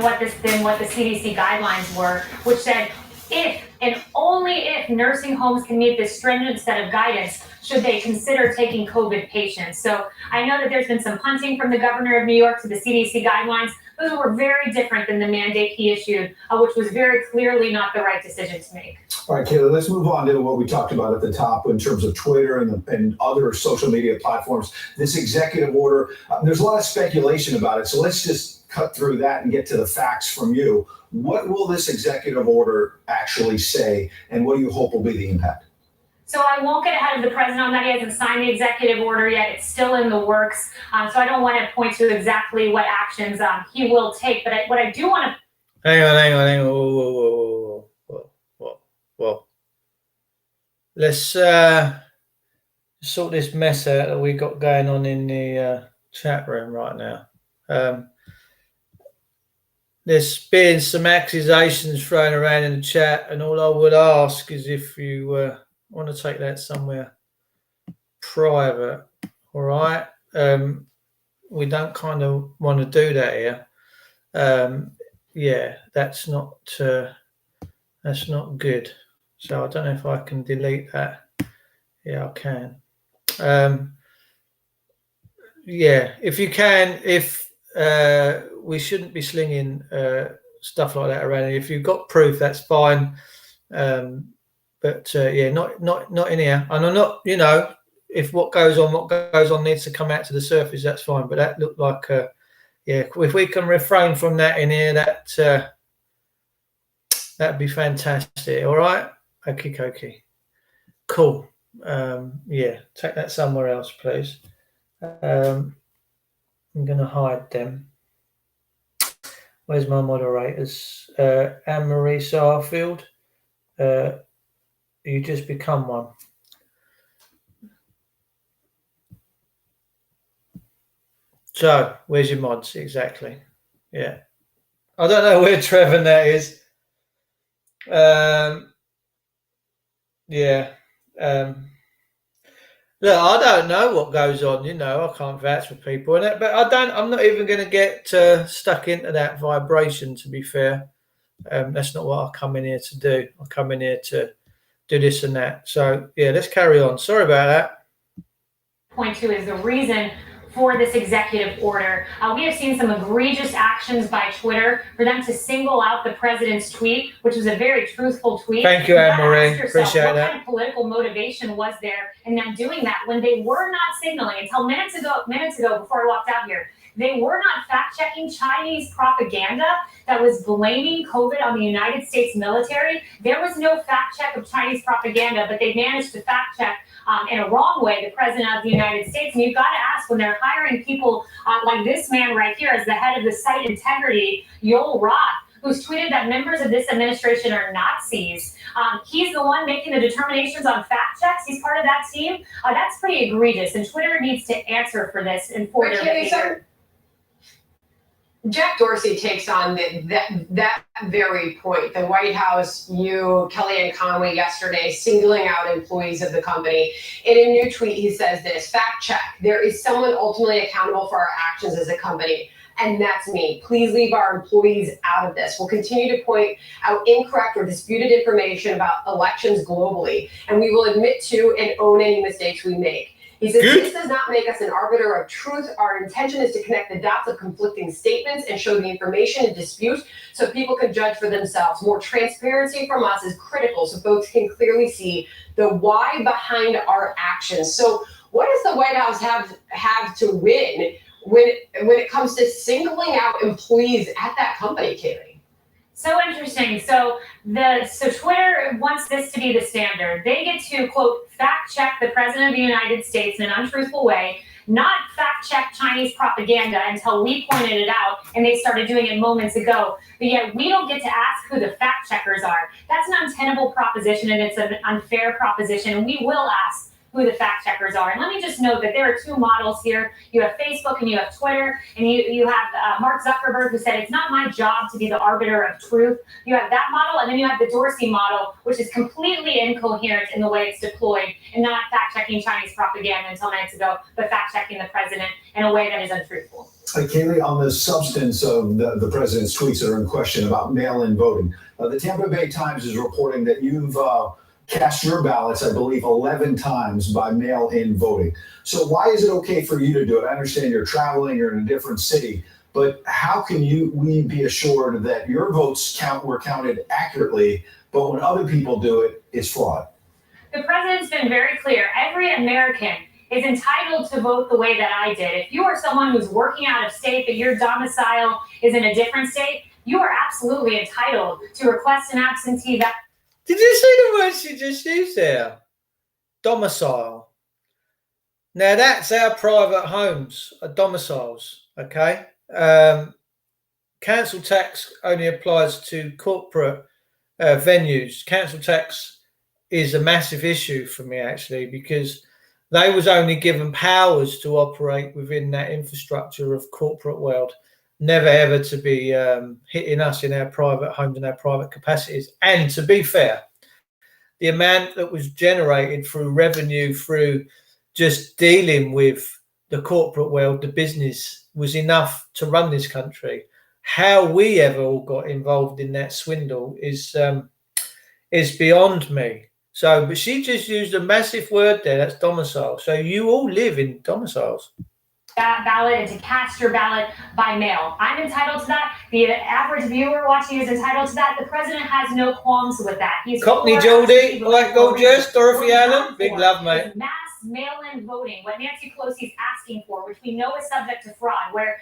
what the CDC guidelines were, which said if and only if nursing homes can meet this stringent set of guidance, should they consider taking COVID patients. So I know that there's been some punting from the governor of New York to the CDC guidelines. Those were very different than the mandate he issued, which was very clearly not the right decision to make. All right, Kayla, let's move on to what we talked about at the top in terms of Twitter and other social media platforms. This executive order, there's a lot of speculation about it. So let's just cut through that and get to the facts from you. What will this executive order actually say, and what do you hope will be the impact? So I won't get ahead of the president on that. He hasn't signed the executive order yet. It's still in the works. So I don't want to point to exactly what actions he will take. But what I do want to... Hang on. Whoa. Let's sort this mess out that we got going on in the chat room right now. There's been some accusations thrown around in the chat, and all I would ask is if you want to take that somewhere private, all right? We don't kind of want to do that here. Yeah, that's not good. So I don't know if I can delete that. Yeah, I can. Yeah, if you can, we shouldn't be slinging stuff like that around. If you've got proof, that's fine. But yeah, not in here. And I'm not, if what goes on needs to come out to the surface, that's fine. But that looked like, yeah, if we can refrain from that in here, that'd be fantastic. All right, okay, cool. Yeah, take that somewhere else, please. I'm gonna hide them. Where's my moderators? Anne-Marie Sarfield. You just become one. So, where's your mods? Exactly. Yeah. I don't know where Trevor Nat is. Yeah. Look, I don't know what goes on, I can't vouch for people in it, but I'm not even going to get stuck into that vibration, to be fair. That's not what I come in here to do. I come in here to do this and that. So, yeah, let's carry on. Sorry about that. Point two is the reason for this executive order. We have seen some egregious actions by Twitter for them to single out the president's tweet, which was a very truthful tweet. Thank you, Anne-Marie. Appreciate that. What kind of political motivation was there in them doing that when they were not signaling until minutes ago before I walked out here? They were not fact-checking Chinese propaganda that was blaming COVID on the United States military. There was no fact-check of Chinese propaganda, but they managed to fact-check in a wrong way the president of the United States. And you've got to ask, when they're hiring people like this man right here as the head of the site integrity, Yoel Roth, who's tweeted that members of this administration are Nazis. He's the one making the determinations on fact checks. He's part of that team. That's pretty egregious, and Twitter needs to answer for this and for their behavior. Jack Dorsey takes on that very point. The White House, Kellyanne Conway yesterday, singling out employees of the company. In a new tweet, he says this: fact check. There is someone ultimately accountable for our actions as a company, and that's me. Please leave our employees out of this. We'll continue to point out incorrect or disputed information about elections globally, and we will admit to and own any mistakes we make. He says, this does not make us an arbiter of truth. Our intention is to connect the dots of conflicting statements and show the information in dispute so people can judge for themselves. More transparency from us is critical so folks can clearly see the why behind our actions. So what does the White House have to win when it comes to singling out employees at that company, Kaylee? So interesting. So Twitter wants this to be the standard. They get to, quote, fact check the president of the United States in an untruthful way, not fact check Chinese propaganda until we pointed it out, and they started doing it moments ago. But yet we don't get to ask who the fact checkers are. That's an untenable proposition, and it's an unfair proposition, and we will ask who the fact checkers are. And let me just note that there are two models here. You have Facebook and you have Twitter, and you have Mark Zuckerberg, who said, it's not my job to be the arbiter of truth. You have that model, and then you have the Dorsey model, which is completely incoherent in the way it's deployed and not fact-checking Chinese propaganda until minutes ago, but fact-checking the president in a way that is untruthful. Kaylee, on the substance of the president's tweets that are in question about mail-in voting, the Tampa Bay Times is reporting that you've cast your ballots, I believe, 11 times by mail-in voting. So why is it okay for you to do it? I understand you're traveling, you're in a different city, but how can we be assured that your votes were counted accurately, but when other people do it, it's fraud? The president's been very clear. Every American is entitled to vote the way that I did. If you are someone who's working out of state, but your domicile is in a different state, you are absolutely entitled to request an absentee ballot. Did you see the word she just used there? Domicile. Now that's our private homes, domiciles, okay? Council tax only applies to corporate venues. Council tax is a massive issue for me, actually, because they was only given powers to operate within that infrastructure of corporate world, never ever to be hitting us in our private homes and our private capacities. And to be fair, the amount that was generated through revenue, through just dealing with the corporate world, the business, was enough to run this country. How we ever all got involved in that swindle is beyond me. So, but she just used a massive word there, that's domicile. So you all live in domiciles. That ballot and to cast your ballot by mail. I'm entitled to that. The average viewer watching is entitled to that. The president has no qualms with that. He's Cockney Geordie, like Gorgeous, Dorothy Allen, big love, mate. Mass mail-in voting, what Nancy Pelosi is asking for, which we know is subject to fraud, where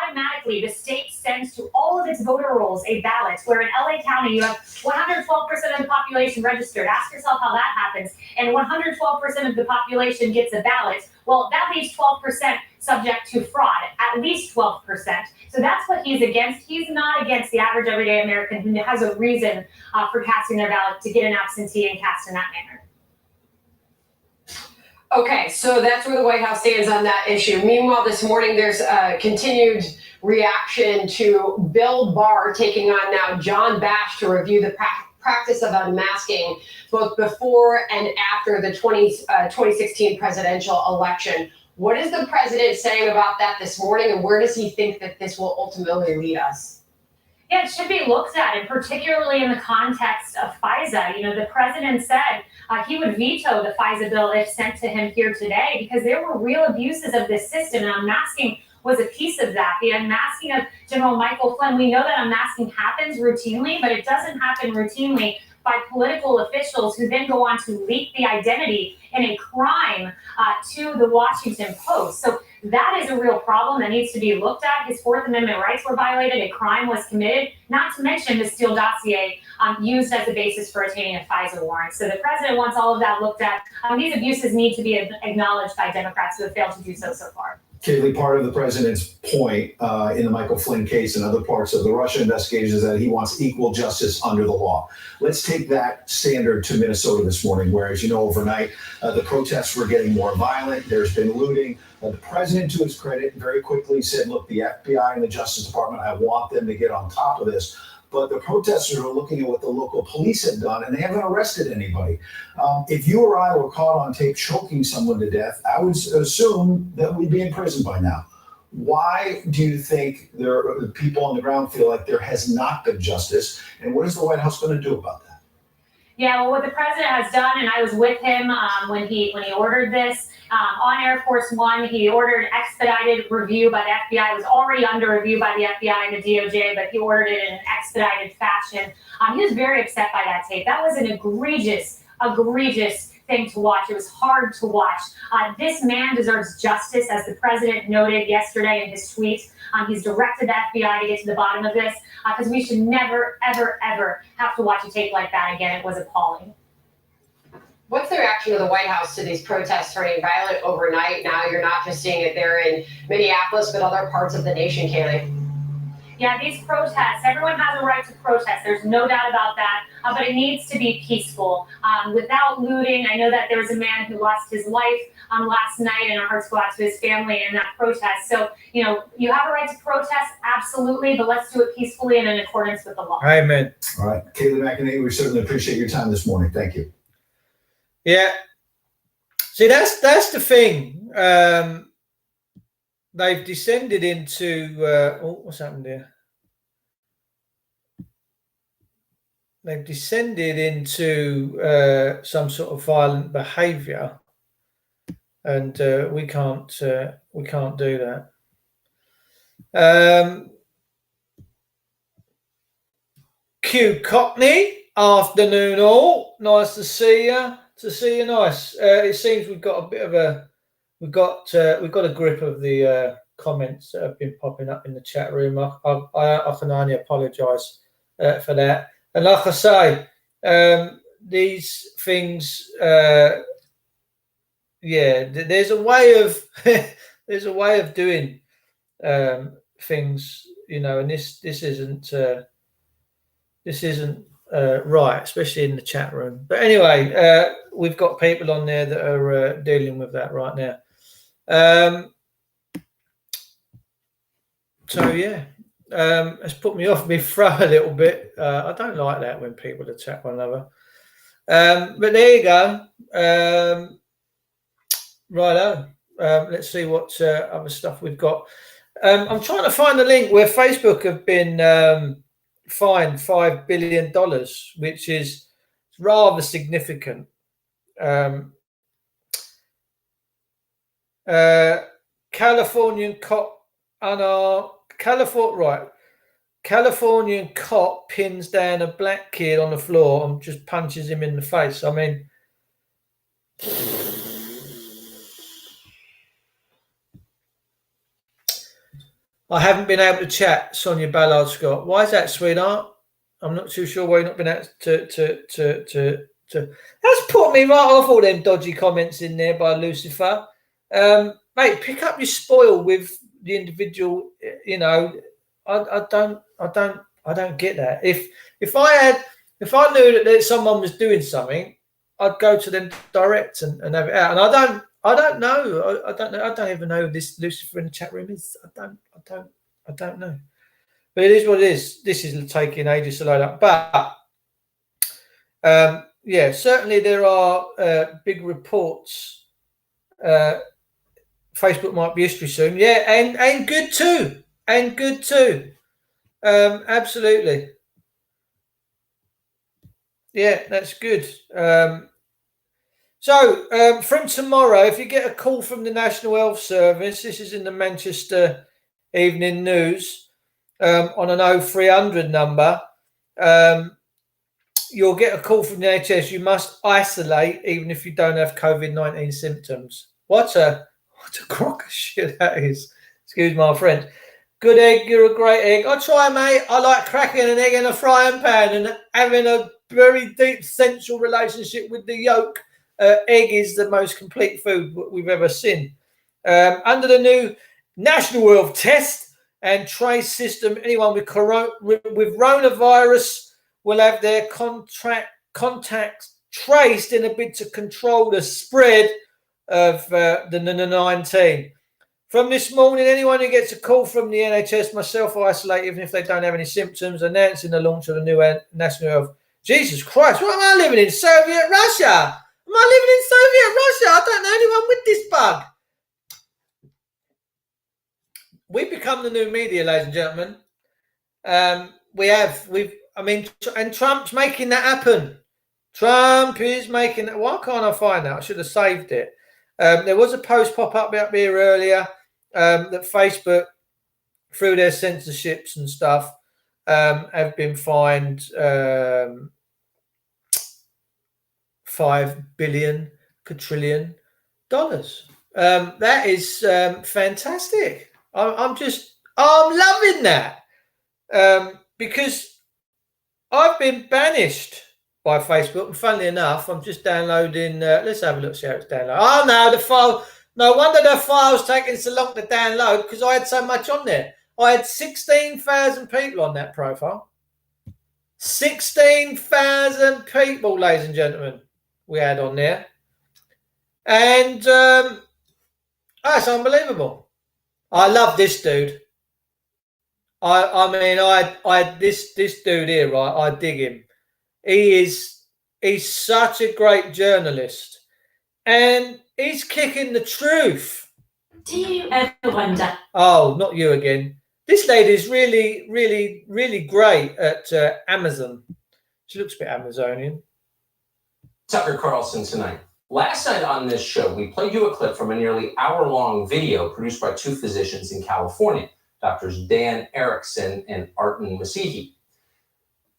automatically the state sends to all of its voter rolls a ballot, where in LA County you have 112% of the population registered. Ask yourself how that happens. And 112% of the population gets a ballot. Well, that leaves 12% subject to fraud, at least 12%. So that's what he's against. He's not against the average everyday American who has a reason for casting their ballot to get an absentee and cast in that manner. Okay, so that's where the White House stands on that issue. Meanwhile, this morning there's a continued reaction to Bill Barr taking on now John Bash to review the practice of unmasking both before and after the 2016 presidential election. What is the president saying about that this morning, and where does he think that this will ultimately lead us? Yeah, it should be looked at, and particularly in the context of FISA. You know, the president said he would veto the FISA bill if sent to him here today because there were real abuses of this system, and unmasking was a piece of that. The unmasking of General Michael Flynn, we know that unmasking happens routinely, but it doesn't happen routinely by political officials who then go on to leak the identity in a crime to the Washington Post. So that is a real problem that needs to be looked at. His Fourth Amendment rights were violated, a crime was committed, not to mention the Steele dossier used as a basis for attaining a FISA warrant. So the president wants all of that looked at. These abuses need to be acknowledged by Democrats who have failed to do so far. Kayleigh, part of the president's point in the Michael Flynn case and other parts of the Russia investigation is that he wants equal justice under the law. Let's take that standard to Minnesota this morning, where, as you know, overnight, the protests were getting more violent. There's been looting. The president, to his credit, very quickly said, look, the FBI and the Justice Department, I want them to get on top of this. But the protesters are looking at what the local police have done, and they haven't arrested anybody. If you or I were caught on tape choking someone to death, I would assume that we'd be in prison by now. Why do you think the people on the ground feel like there has not been justice, and what is the White House going to do about that? Yeah, well, what the president has done, and I was with him when he ordered this, on Air Force One, he ordered expedited review by the FBI. It was already under review by the FBI and the DOJ, but he ordered it in an expedited fashion. He was very upset by that tape. That was an egregious thing to watch. It was hard to watch. This man deserves justice, as the president noted yesterday in his tweet. He's directed the FBI to get to the bottom of this, because we should never, ever, ever have to watch a tape like that again. It was appalling. What's the reaction of the White House to these protests turning violent overnight? Now you're not just seeing it there in Minneapolis, but other parts of the nation, Kayleigh. Yeah, these protests, everyone has a right to protest. There's no doubt about that, but it needs to be peaceful. Without looting, I know that there was a man who lost his life last night, and our hearts go out to his family in that protest. So, you know, you have a right to protest, absolutely, but let's do it peacefully and in accordance with the law. Amen. All right. Kayleigh McEnany, we certainly appreciate your time this morning. Thank you. Yeah. See, that's the thing. They've descended into what's happened here? they've descended into some sort of violent behaviour, and we can't do that. Q Cockney, afternoon all. Nice to see you. Nice. It seems we've got a bit of we've got a grip of the comments that have been popping up in the chat room. I can only apologise for that. And like I say, these things, there's a way of doing things, and this isn't right, especially in the chat room. But anyway, we've got people on there that are dealing with that right now. It's put me off my throw a little bit. I don't like that when people attack one another. But there you go. Righto. Let's see what other stuff we've got. I'm trying to find the link where Facebook have been fined $5 billion, which is rather significant. Californian cop Californian cop pins down a black kid on the floor and just punches him in the face. I mean, I haven't been able to chat, Sonia Ballard Scott. Why is that, sweetheart? I'm not too sure why you've not been able to. That's put me right off all them dodgy comments in there by Lucifer. Mate, pick up your spoil with the individual. I don't get that. If I knew that someone was doing something, I'd go to them direct and have it out. And I don't know. I don't even know who this Lucifer in the chat room is. I don't know. But it is what it is. This is taking ages to load up. But certainly there are big reports. Facebook might be history soon. Yeah, and good too. Absolutely. Yeah, that's good. So from tomorrow, if you get a call from the National Health Service, this is in the Manchester Evening News, on an 0300 number, you'll get a call from the NHS. You must isolate even if you don't have COVID-19 symptoms. What a crock of shit that is. Excuse my French. Good egg, you're a great egg. I try, mate. I like cracking an egg in a frying pan and having a very deep sensual relationship with the yolk. Egg is the most complete food we've ever seen. Under the new National Health Test and Trace system, anyone with coronavirus will have their contacts traced in a bid to control the spread of the 19. From this morning, anyone who gets a call from the NHS must self-isolate even if they don't have any symptoms, announcing the launch of the new National Health. Jesus Christ, what am I living in? Soviet Russia? Am I living in Soviet Russia? I don't know anyone with this bug. We've become the new media, ladies and gentlemen. And Trump's making that happen. Trump is making that. Why can't I find that? I should have saved it. There was a post pop up here earlier that Facebook, through their censorships and stuff, have been fined $5 billion quadrillion. That is fantastic. I'm loving that because I've been banished by Facebook, and funnily enough, I'm just downloading. Let's have a look, see how it's downloaded. Oh no, the file. No wonder the file's taking so long to download because I had so much on there. I had 16,000 people on that profile. 16,000 people, ladies and gentlemen, we had on there, and that's unbelievable. I love this dude. This dude here, right? I dig him. He's such a great journalist, and he's kicking the truth. Do you ever wonder? Oh, not you again. This lady is really, really, really great at Amazon. She looks a bit Amazonian. Tucker Carlson tonight. Last night on this show, we played you a clip from a nearly hour-long video produced by two physicians in California, Doctors Dan Erickson and Artin Masihi.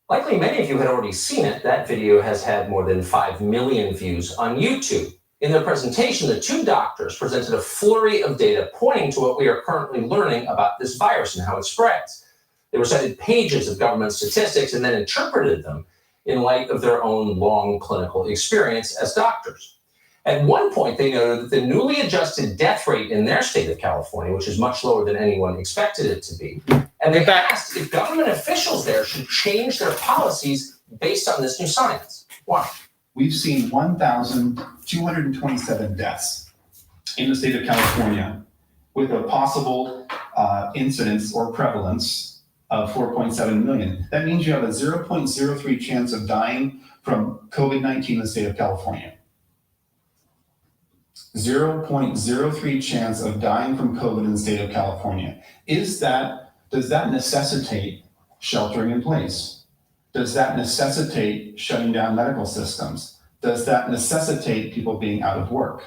Likely many of you had already seen it. That video has had more than 5 million views on YouTube. In their presentation, the two doctors presented a flurry of data pointing to what we are currently learning about this virus and how it spreads. They recited pages of government statistics and then interpreted them in light of their own long clinical experience as doctors. At one point, they noted that the newly adjusted death rate in their state of California, which is much lower than anyone expected it to be, and they asked if government officials there should change their policies based on this new science. Why? We've seen 1,227 deaths in the state of California with a possible incidence or prevalence of 4.7 million. That means you have a 0.03 chance of dying from COVID-19 in the state of California. 0.03 chance of dying from COVID in the state of California. Does that necessitate sheltering in place? Does that necessitate shutting down medical systems? Does that necessitate people being out of work?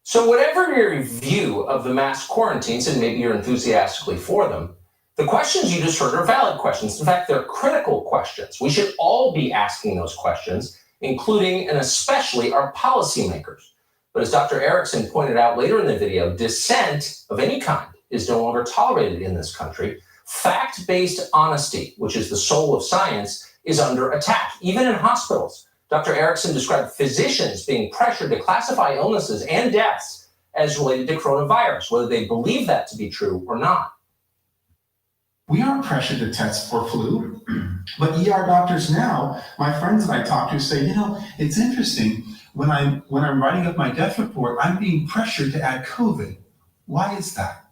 So whatever your view of the mass quarantines, and maybe you're enthusiastically for them, the questions you just heard are valid questions. In fact, they're critical questions. We should all be asking those questions, including and especially our policymakers. But as Dr. Erickson pointed out later in the video, dissent of any kind is no longer tolerated in this country. Fact-based honesty, which is the soul of science, is under attack, even in hospitals. Dr. Erickson described physicians being pressured to classify illnesses and deaths as related to coronavirus, whether they believe that to be true or not. We aren't pressured to test for flu, but ER doctors now, my friends that I talk to say, it's interesting, when I'm writing up my death report, I'm being pressured to add COVID. Why is that?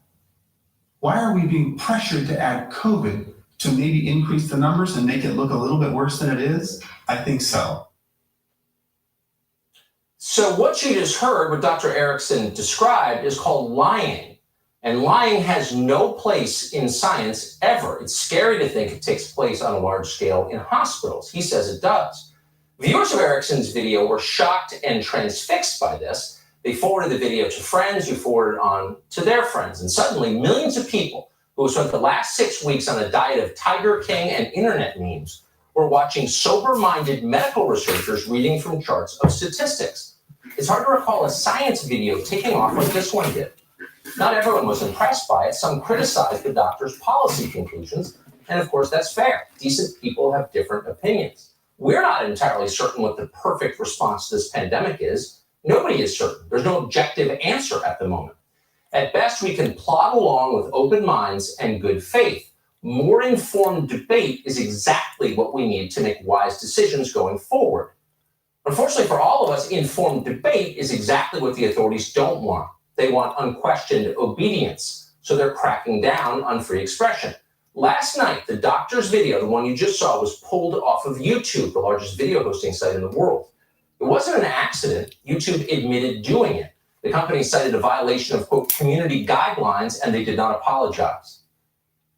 Why are we being pressured to add COVID to maybe increase the numbers and make it look a little bit worse than it is? I think so. So what you just heard, what Dr. Erickson described, is called lying. And lying has no place in science ever. It's scary to think it takes place on a large scale in hospitals. He says it does. Viewers of Erickson's video were shocked and transfixed by this. They forwarded the video to friends who forwarded on to their friends. And suddenly, millions of people who spent the last 6 weeks on a diet of Tiger King and internet memes were watching sober-minded medical researchers reading from charts of statistics. It's hard to recall a science video taking off like this one did. Not everyone was impressed by it. Some criticized the doctor's policy conclusions. And of course, that's fair. Decent people have different opinions. We're not entirely certain what the perfect response to this pandemic is. Nobody is certain. There's no objective answer at the moment. At best, we can plod along with open minds and good faith. More informed debate is exactly what we need to make wise decisions going forward. Unfortunately for all of us, informed debate is exactly what the authorities don't want. They want unquestioned obedience, so they're cracking down on free expression. Last night, the doctor's video, the one you just saw, was pulled off of YouTube, the largest video hosting site in the world. It wasn't an accident. YouTube admitted doing it. The company cited a violation of, quote, community guidelines, and they did not apologize.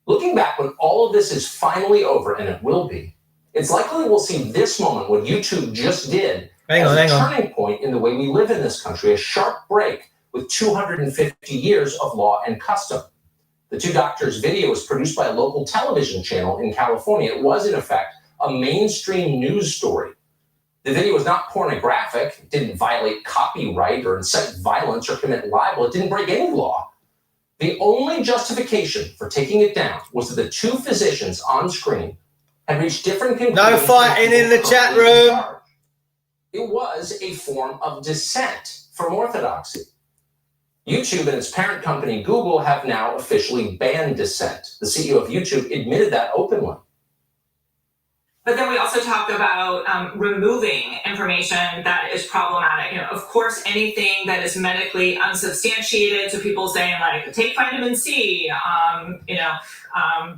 Looking back, when all of this is finally over, and it will be, it's likely we'll see this moment, what YouTube just did, as a turning point in the way we live in this country, a sharp break with 250 years of law and custom. The two doctors' video was produced by a local television channel in California. It was, in effect, a mainstream news story. The video was not pornographic. It didn't violate copyright or incite violence or commit libel. It didn't break any law. The only justification for taking it down was that the two physicians on screen had reached different conclusions. No fighting in the chat room. It was a form of dissent from orthodoxy. YouTube and its parent company, Google, have now officially banned dissent. The CEO of YouTube admitted that openly. But then we also talk about removing information that is problematic. Of course, anything that is medically unsubstantiated, so people saying like, take vitamin C,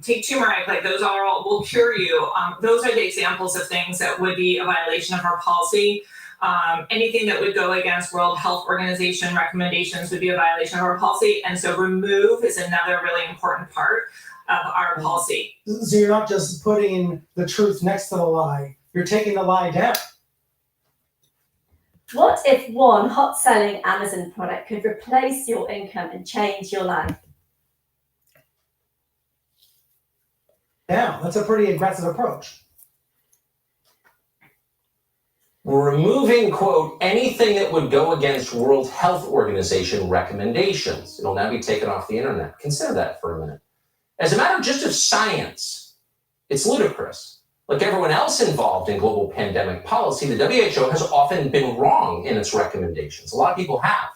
take turmeric, like those all will cure you. Those are the examples of things that would be a violation of our policy. Anything that would go against World Health Organization recommendations would be a violation of our policy. And so remove is another really important part of our policy. So you're not just putting the truth next to the lie, you're taking the lie down. What if one hot-selling Amazon product could replace your income and change your life? Yeah, that's a pretty aggressive approach. We're removing, quote, anything that would go against World Health Organization recommendations. It'll now be taken off the internet. Consider that for a minute. As a matter just of science, it's ludicrous. Like everyone else involved in global pandemic policy, the WHO has often been wrong in its recommendations. A lot of people have.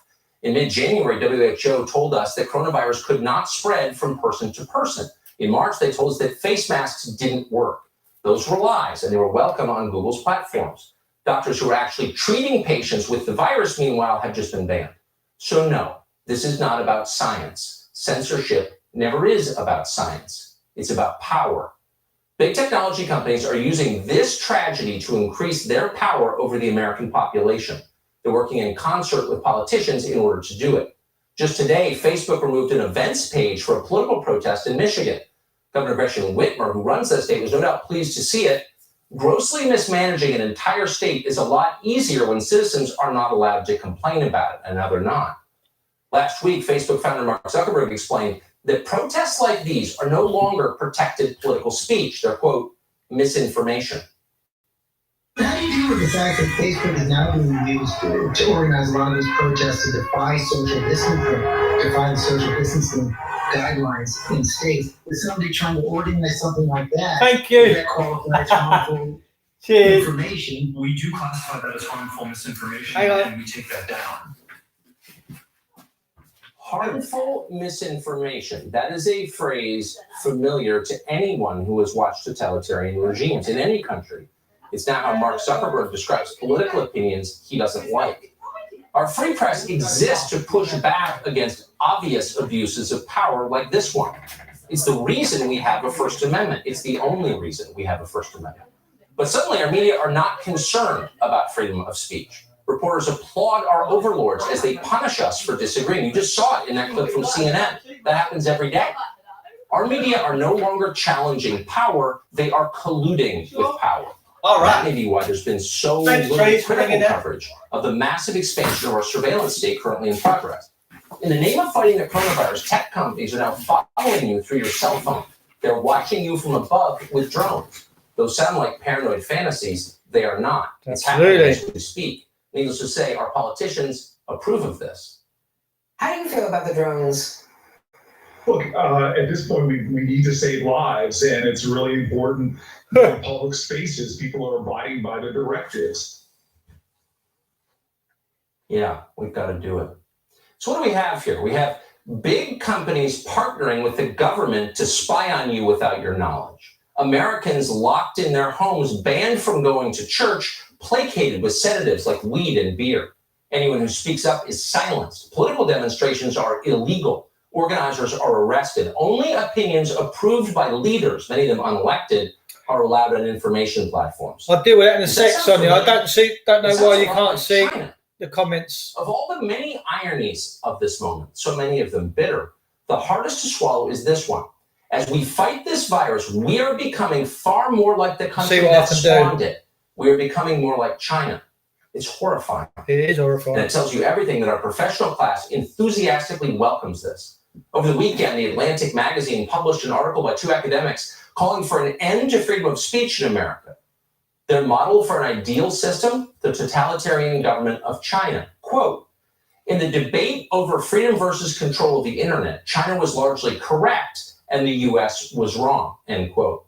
In mid-January, WHO told us that coronavirus could not spread from person to person. In March, they told us that face masks didn't work. Those were lies, and they were welcome on Google's platforms. Doctors who are actually treating patients with the virus, meanwhile, have just been banned. So no, this is not about science. Censorship never is about science. It's about power. Big technology companies are using this tragedy to increase their power over the American population. They're working in concert with politicians in order to do it. Just today, Facebook removed an events page for a political protest in Michigan. Governor Gretchen Whitmer, who runs that state, was no doubt pleased to see it. Grossly mismanaging an entire state is a lot easier when citizens are not allowed to complain about it, and now they're not. Last week, Facebook founder Mark Zuckerberg explained that protests like these are no longer protected political speech. They're, quote, misinformation. How do you deal with the fact that Facebook is now being used to organize a lot of these protests to defy social distancing guidelines in states? Is somebody trying to organize something like that? Thank you. That qualifies harmful Cheers. information. We do classify that as harmful misinformation, Hang on. and we take that down. Harmful misinformation. That is a phrase familiar to anyone who has watched totalitarian regimes in any country. It's now how Mark Zuckerberg describes political opinions he doesn't like. Our free press exists to push back against obvious abuses of power like this one. It's the reason we have a First Amendment. It's the only reason we have a First Amendment. But suddenly our media are not concerned about freedom of speech. Reporters applaud our overlords as they punish us for disagreeing. You just saw it in that clip from CNN. That happens every day. Our media are no longer challenging power. They are colluding with power. All right. That may be why there's been so little critical coverage of the massive expansion of our surveillance state currently in progress. In the name of fighting the coronavirus, tech companies are now following you through your cell phone. They're watching you from above with drones. Those sound like paranoid fantasies. They are not. It's happening as we speak. Needless to say, our politicians approve of this. How do you feel about the drones? Look, at this point, we need to save lives, and it's really important that in public spaces, people are abiding by the directives. Yeah, we've got to do it. So what do we have here? We have big companies partnering with the government to spy on you without your knowledge. Americans locked in their homes, banned from going to church, placated with sedatives like weed and beer. Anyone who speaks up is silenced. Political demonstrations are illegal. Organizers are arrested. Only opinions approved by leaders, many of them unelected, are allowed on information platforms. I'll deal with that in a sec, Sonia. I don't know why you can't see the comments. Of all the many ironies of this moment, so many of them bitter, the hardest to swallow is this one. As we fight this virus, we are becoming far more like the country that spawned it. We are becoming more like China. It's horrifying. It is horrifying. And it tells you everything that our professional class enthusiastically welcomes this. Over the weekend, The Atlantic magazine published an article by two academics calling for an end to freedom of speech in America. Their model for an ideal system, the totalitarian government of China. Quote, in the debate over freedom versus control of the internet, China was largely correct and the US was wrong, end quote.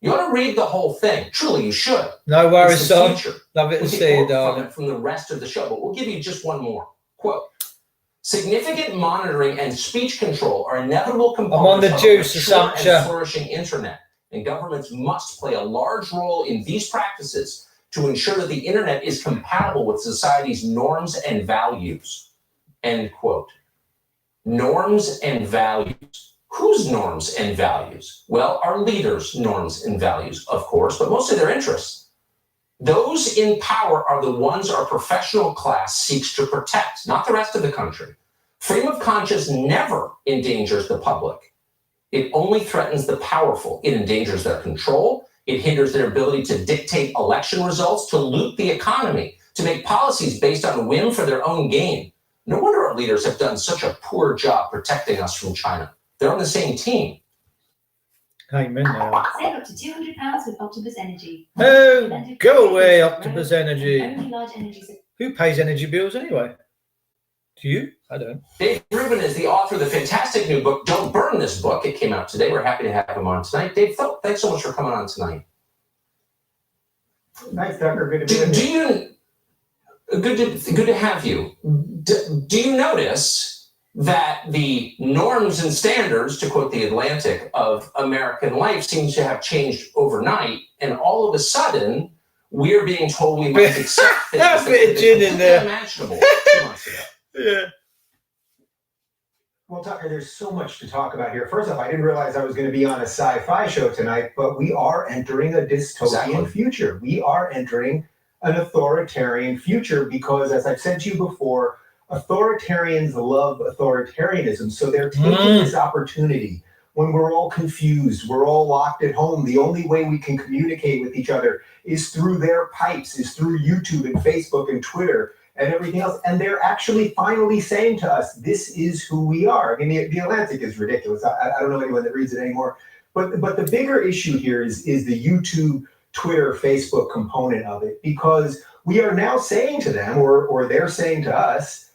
You ought to read the whole thing. Truly, you should. No worries, son. Future. Love it to see you, darling. From the rest of the show, but we'll give you just one more. Quote, significant monitoring and speech control are inevitable components I'm on the of juice a mature assumption. and flourishing internet, and governments must play a large role in these practices to ensure that the internet is compatible with society's norms and values, end quote. Norms and values. Whose norms and values? Well, our leaders' norms and values, of course, but mostly their interests. Those in power are the ones our professional class seeks to protect, not the rest of the country. Freedom of conscience never endangers the public. It only threatens the powerful. It endangers their control. It hinders their ability to dictate election results, to loot the economy, to make policies based on whim for their own gain. No wonder our leaders have done such a poor job protecting us from China. They're on the same team. Amen. Save up to £200 with Octopus Energy. Oh, go away, Octopus Energy. Only large energy. Who pays energy bills anyway? Do you? I don't. Dave Rubin is the author of the fantastic new book, Don't Burn This Book. It came out today. We're happy to have him on tonight. Dave, thanks so much for coming on tonight. Thanks, Tucker. Good to be here. Good to have you. Do you notice that the norms and standards, to quote the Atlantic, of American life seems to have changed overnight, and all of a sudden we're being told we must accept things that are unimaginable 2 months ago? Yeah. Well, Tucker, there's so much to talk about here. First off, I didn't realize I was going to be on a sci-fi show tonight, but we are entering a dystopian future. We are entering an authoritarian future because, as I've said to you before, authoritarians love authoritarianism. So they're taking this opportunity when we're all confused, we're all locked at home. The only way we can communicate with each other is through their pipes, is through YouTube and Facebook and Twitter and everything else. And they're actually finally saying to us, this is who we are. I mean, the Atlantic is ridiculous. I don't know anyone that reads it anymore. But the bigger issue here is the YouTube, Twitter, Facebook component of it, because we are now saying to them, or they're saying to us,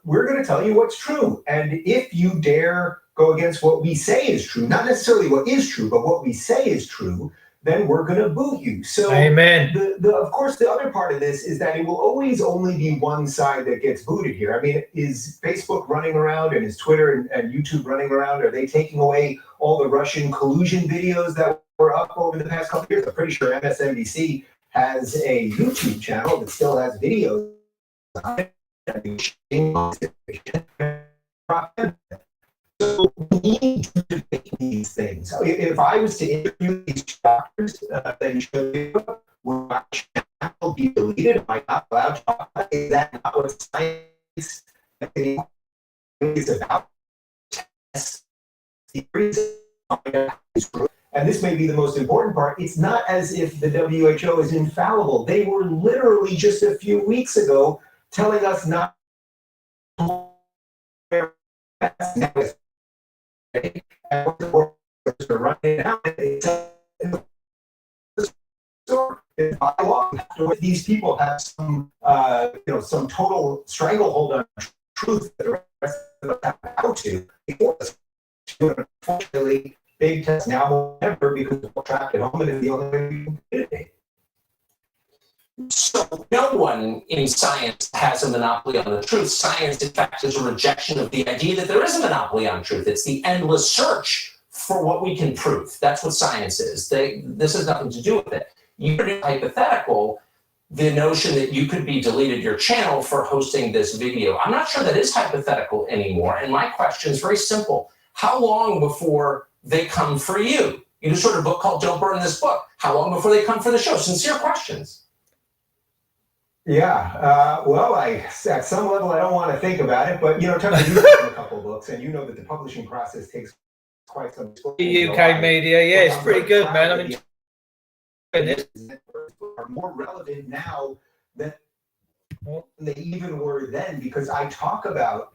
we're going to tell you what's true. And if you dare go against what we say is true, not necessarily what is true, but what we say is true, then we're going to boot you. So, Amen. Of course, the other part of this is that it will always only be one side that gets booted here. I mean, is Facebook running around and is Twitter and YouTube running around? Are they taking away all the Russian collusion videos that were up over the past couple of years? I'm pretty sure MSNBC has a YouTube channel that still has videos on it. So we need to debate these things. If I was to interview these doctors that you showed me, would my channel be deleted? Am I not allowed to talk about it? Is that not what science is about? Test theories. And this may be the most important part. It's not as if the WHO is infallible. They were literally just a few weeks ago telling us not to wear masks. These people have some, some total stranglehold on truth that the rest of us have how to. Unfortunately, big test now more than ever because we're trapped at home and it's the only way we can communicate. So no one in science has a monopoly on the truth. Science, in fact, is a rejection of the idea that there is a monopoly on truth. It's the endless search for what we can prove. That's what science is. This has nothing to do with it. You're hypothetical, the notion that you could be deleted your channel for hosting this video. I'm not sure that is hypothetical anymore. And my question is very simple. How long before they come for you? You just wrote a book called Don't Burn This Book. How long before they come for the show? Sincere questions. Yeah, well, at some level, I don't want to think about it, but Tucker, you've written a couple of books, and you know that the publishing process takes quite some time. UK media, yeah, it's pretty good, man. I mean, are more relevant now than they even were then, because I talk about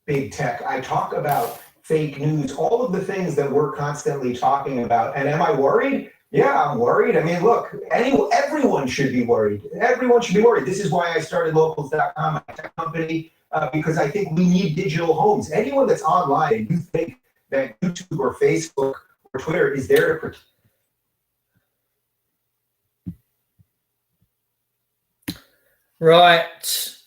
big tech, I talk about fake news, all of the things that we're constantly talking about. And am I worried? Yeah, I'm worried. I mean, look, everyone should be worried. Everyone should be worried. This is why I started Locals.com, a tech company, because I think we need digital homes. Anyone that's online and you think that YouTube or Facebook or Twitter is there to protect. Right.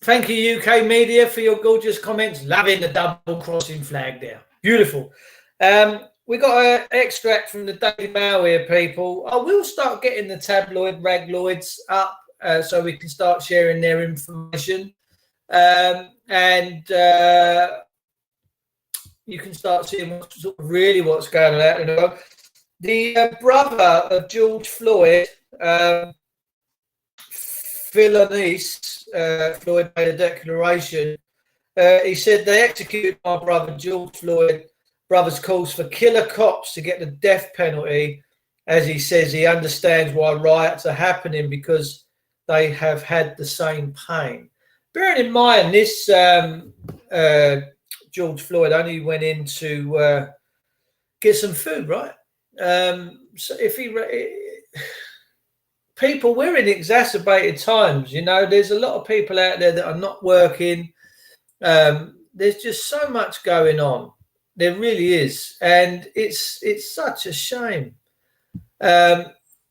Thank you, UK media, for your gorgeous comments. Loving the double crossing flag there. Beautiful. We got an extract from the Daily Mail here, people. I will start getting the tabloid ragloids up so we can start sharing their information. And you can start seeing what's going on out in the world. The brother of George Floyd, Philanese, Floyd made a declaration. He said they executed my brother George Floyd, brother's calls for killer cops to get the death penalty. As he says, he understands why riots are happening because they have had the same pain. Bearing in mind, this George Floyd only went in to get some food, right? So if people, we're in exacerbated times. You know, there's a lot of people out there that are not working. There's just so much going on. There really is, and it's such a shame.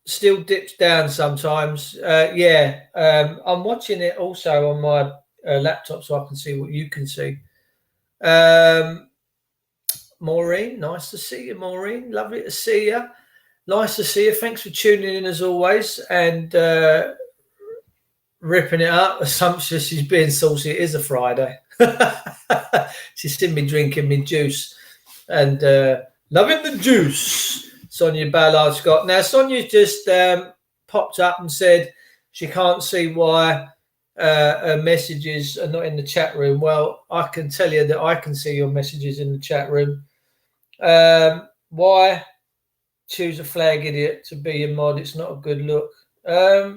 Still dips down sometimes. I'm watching it also on my laptop so I can see what you can see. Maureen, nice to see you, Maureen. Lovely to see you. Nice to see you. Thanks for tuning in as always and ripping it up. Assumptions she's being saucy. It is a Friday. She's seen me drinking me juice and loving the juice. Sonia Ballard Scott. Now, Sonia's just popped up and said she can't see why her messages are not in the chat room. Well, I can tell you that I can see your messages in the chat room. Why choose a flag idiot to be your mod? It's not a good look. A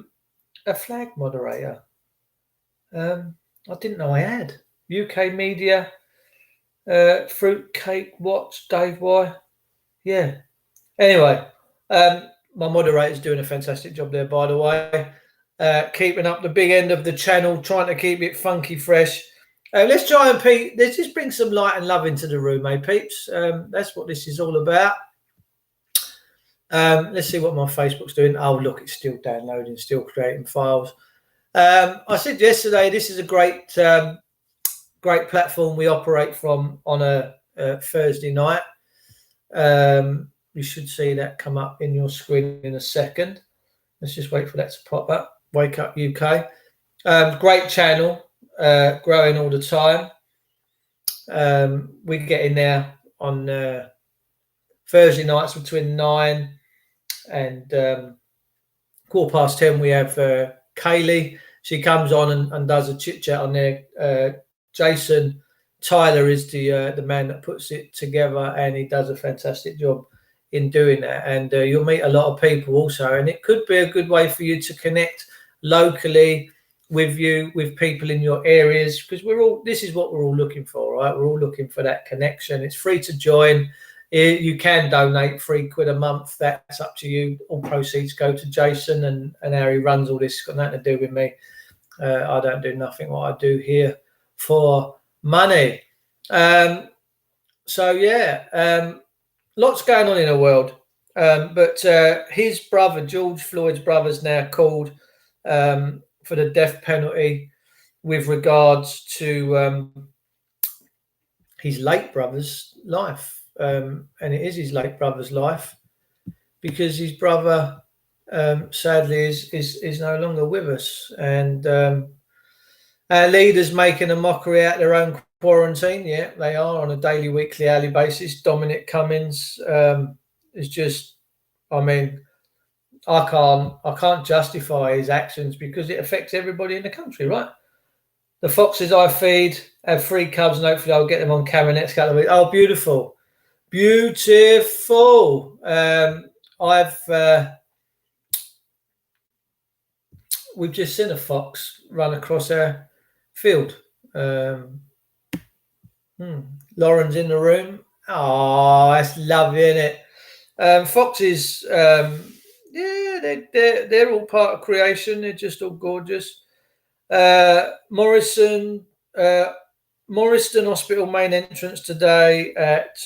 flag moderator. I didn't know I had. UK Media, Fruitcake Watch, Dave Y. Yeah. Anyway, my moderator's doing a fantastic job there, by the way. Keeping up the big end of the channel, trying to keep it funky fresh. Let's try and, Pete, let's just bring some light and love into the room, peeps? That's what this is all about. Let's see what my Facebook's doing. Oh, look, it's still downloading, still creating files. I said yesterday, this is a great platform we operate from on a Thursday night. You should see that come up in your screen in a second. Let's just wait for that to pop up. Wake Up UK. Great channel, growing all the time. We get in there on Thursday nights between 9 and 10:15. We have Kaylee. She comes on and does a chit chat on there. Jason Tyler is the man that puts it together, and he does a fantastic job in doing that. And you'll meet a lot of people also, and it could be a good way for you to connect locally with people in your areas, because this is what we're all looking for, right? We're all looking for that connection. It's free to join. You can donate £3 a month. That's up to you. All proceeds go to Jason and how he runs all this. It's got nothing to do with me. I don't do nothing what I do here for money. Lots going on in the world. But his brother, George Floyd's brother's now called for the death penalty with regards to his late brother's life. And it is his late brother's life because his brother sadly is no longer with us. And our leaders making a mockery out their own quarantine. Yeah, they are on a daily, weekly, hourly basis. Dominic Cummings is just, I mean, I can't justify his actions because it affects everybody in the country, right? The foxes I feed have 3 cubs, and hopefully I'll get them on camera next couple of weeks. Oh, beautiful. Beautiful. We've just seen a fox run across our field. Lauren's in the room. Oh, that's lovely, isn't it? Foxes, they're all part of creation. They're just all gorgeous. Morriston Hospital main entrance today at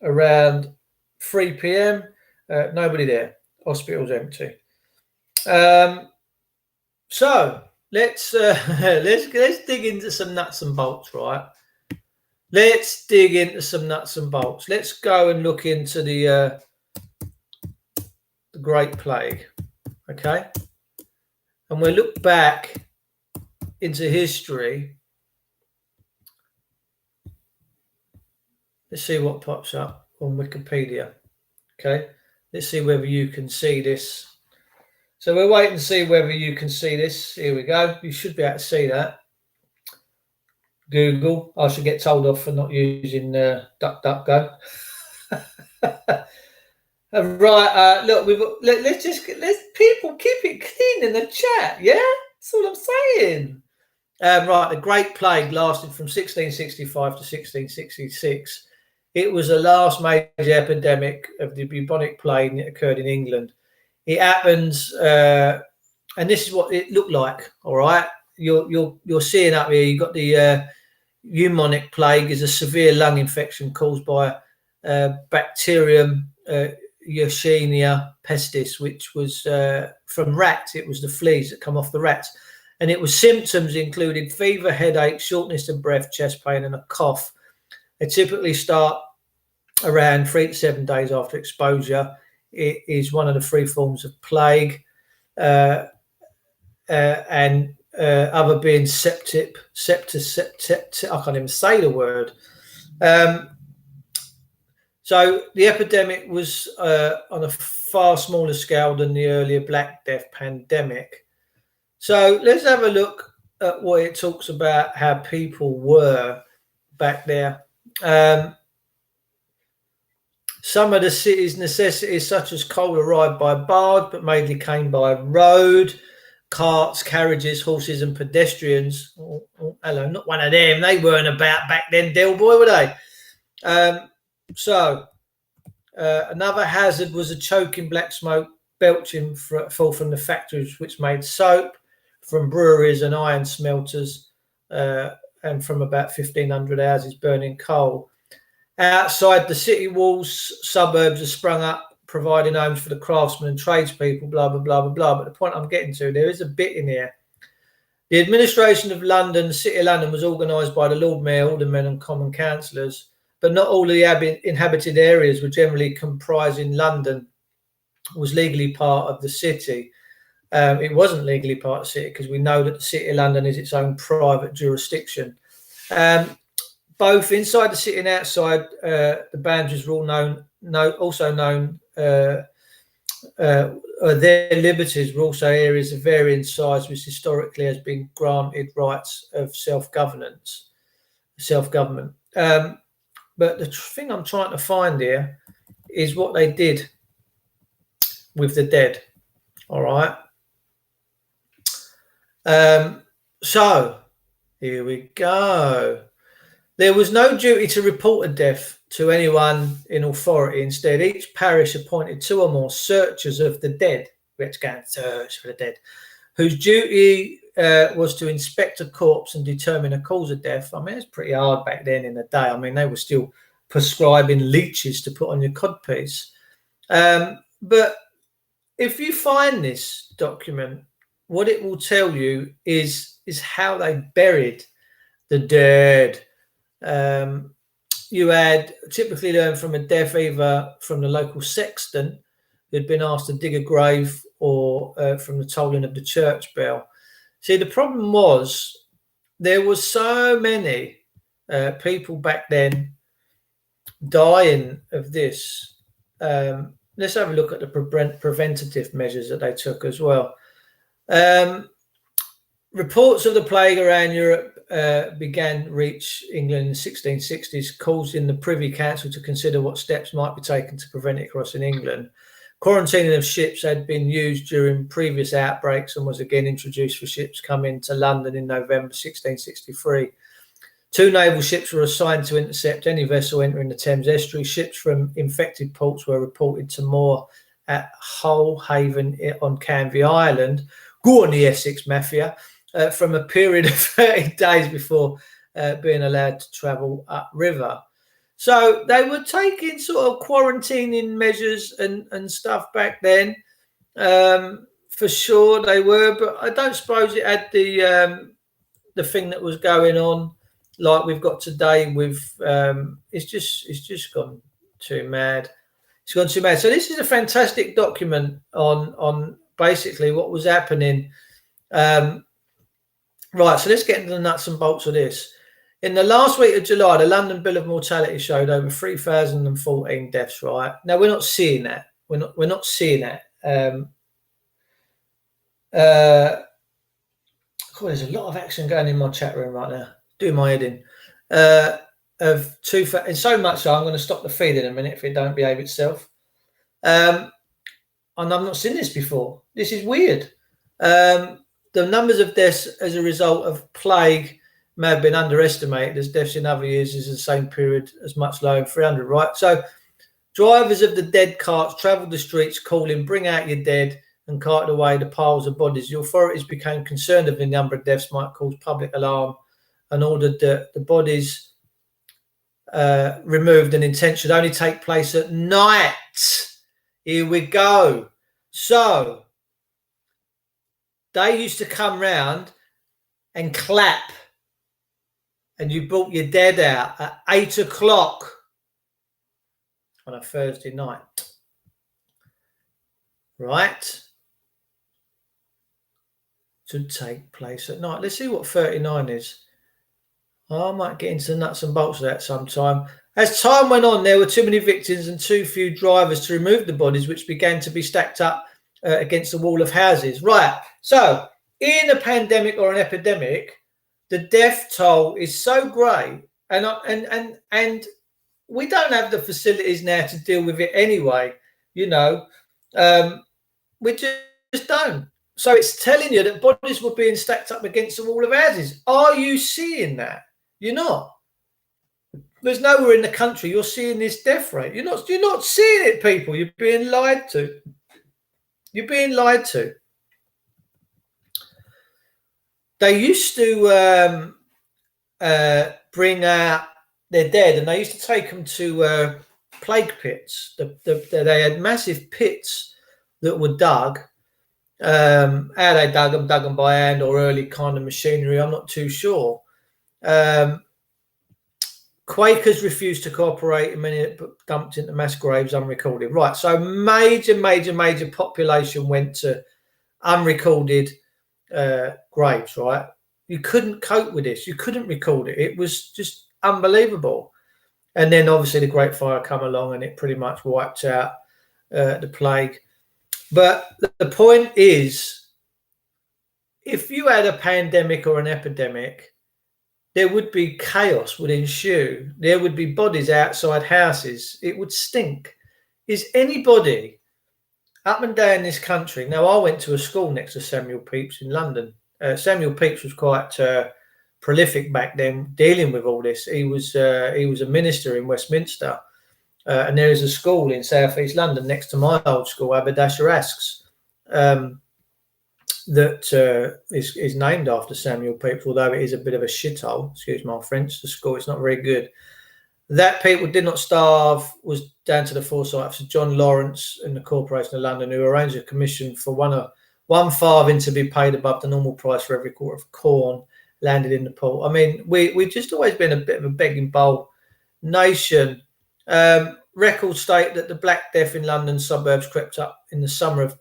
around 3 p.m. Nobody there. Hospital's empty. So let's dig into some nuts and bolts, right? Let's dig into some nuts and bolts. Let's go and look into the Great Plague, okay? And we'll look back into history. Let's see what pops up on Wikipedia, okay? Let's see whether you can see this. So we're waiting to see whether you can see this. Here we go. You should be able to see that. Google. I should get told off for not using DuckDuckGo. Right. Look, let's people keep it clean in the chat. Yeah, that's all I'm saying. Right. The Great Plague lasted from 1665 to 1666. It was the last major epidemic of the bubonic plague that occurred in England. It happens, and this is what it looked like. All right, you're seeing up here. You've got the pneumonic plague, is a severe lung infection caused by bacterium Yersinia pestis, which was from rats. It was the fleas that come off the rats, and it was symptoms included fever, headache, shortness of breath, chest pain, and a cough. They typically start around 3 to 7 days after exposure. It is one of the 3 forms of plague, and other being septic, I can't even say the word. So the epidemic was on a far smaller scale than the earlier Black Death pandemic. So let's have a look at what it talks about, how people were back there. Some of the city's necessities, such as coal, arrived by barge, but mainly came by road. Carts, carriages, horses, and pedestrians. Oh, hello, not one of them. They weren't about back then, Del Boy, were they? Another hazard was a choking black smoke belching forth from the factories which made soap, from breweries and iron smelters, and from about 1,500 houses burning coal. Outside the city walls, suburbs have sprung up, providing homes for the craftsmen and tradespeople, blah, blah, blah, blah, blah. But the point I'm getting to, there is a bit in here. The administration of London, the City of London, was organised by the Lord Mayor, Aldermen and Common Councillors, but not all the inhabited areas, were generally comprising London, was legally part of the city. It wasn't legally part of the city because we know that the City of London is its own private jurisdiction. Both inside the city and outside, the boundaries were also known. Their liberties were also areas of varying size, which historically has been granted rights of self-government. But the thing I'm trying to find here is what they did with the dead. All right. So here we go. There was no duty to report a death to anyone in authority. Instead, each parish appointed 2 or more searchers of the dead. Let's go and search for the dead, whose duty was to inspect a corpse and determine a cause of death. I mean, it's pretty hard back then in the day. I mean, they were still prescribing leeches to put on your codpiece. But if you find this document, what it will tell you is how they buried the dead. You had typically learned from a death either from the local sexton who'd been asked to dig a grave, or from the tolling of the church bell. See, the problem was there was so many people back then dying of this. Let's have a look at the preventative measures that they took as well. Reports of the plague around Europe began to reach England in the 1660s, causing the Privy Council to consider what steps might be taken to prevent it crossing England. Quarantining of ships had been used during previous outbreaks and was again introduced for ships coming to London in November 1663. 2 naval ships were assigned to intercept any vessel entering the Thames estuary. Ships from infected ports were reported to moor at Hull Haven on Canvey Island. Go on, the Essex Mafia. From a period of 30 days before being allowed to travel upriver. So they were taking sort of quarantining measures and stuff back then. For sure they were, but I don't suppose it had the thing that was going on like we've got today with it's just gone too mad. It's gone too mad. So this is a fantastic document on basically what was happening. Right, so let's get into the nuts and bolts of this. In the last week of July, the London Bill of Mortality showed over 3,014 deaths, right? Now, we're not seeing that, We're not seeing that. There's a lot of action going in my chat room right now. Doing my head in. And so much so I'm going to stop the feed in a minute if it don't behave itself. And I've not seen this before. This is weird. The numbers of deaths as a result of plague may have been underestimated, as deaths in other years is the same period as much lower than 300, right? So drivers of the dead carts travelled the streets calling, bring out your dead, and carted away the piles of bodies. The authorities became concerned of the number of deaths might cause public alarm and ordered that the bodies removed, and intent should only take place at night. Here we go. So they used to come round and clap, and you brought your dead out at 8 o'clock on a Thursday night, right? To take place at night. Let's see what 39 is. I might get into the nuts and bolts of that sometime. As time went on, there were too many victims and too few drivers to remove the bodies, which began to be stacked up against the wall of houses. Right. So in a pandemic or an epidemic, the death toll is so great, and we don't have the facilities now to deal with it anyway. You know, we just don't. So it's telling you that bodies were being stacked up against the wall of houses. Are you seeing that? You're not. There's nowhere in the country you're seeing this death rate. You're not seeing it, people. You're being lied to. You're being lied to. They used to bring out their dead, and they used to take them to plague pits. They had massive pits that were dug. How they dug them by hand or early kind of machinery, I'm not too sure. Quakers refused to cooperate, and many dumped into mass graves unrecorded. Right, so major population went to unrecorded graves, right? You couldn't cope with this. You couldn't record it. It was just unbelievable. And then obviously the Great Fire come along and it pretty much wiped out the plague. But the point is, if you had a pandemic or an epidemic, there would be chaos would ensue. There would be bodies outside houses. It would stink. Is anybody up and down this country? Now, I went to a school next to Samuel Pepys in London. Samuel Pepys was quite prolific back then, dealing with all this. He was a minister in Westminster. And there is a school in South East London next to my old school, Haberdasher Aske's, that is named after Samuel Pepys, although it is a bit of a shithole, excuse my French, the school, it's not very good. That people did not starve was down to the foresight of Sir John Lawrence and the Corporation of London, who arranged a commission for one farthing to be paid above the normal price for every quart of corn landed in the pool. I mean, we've just always been a bit of a begging bowl nation. Records state that the Black Death in London suburbs crept up in the summer of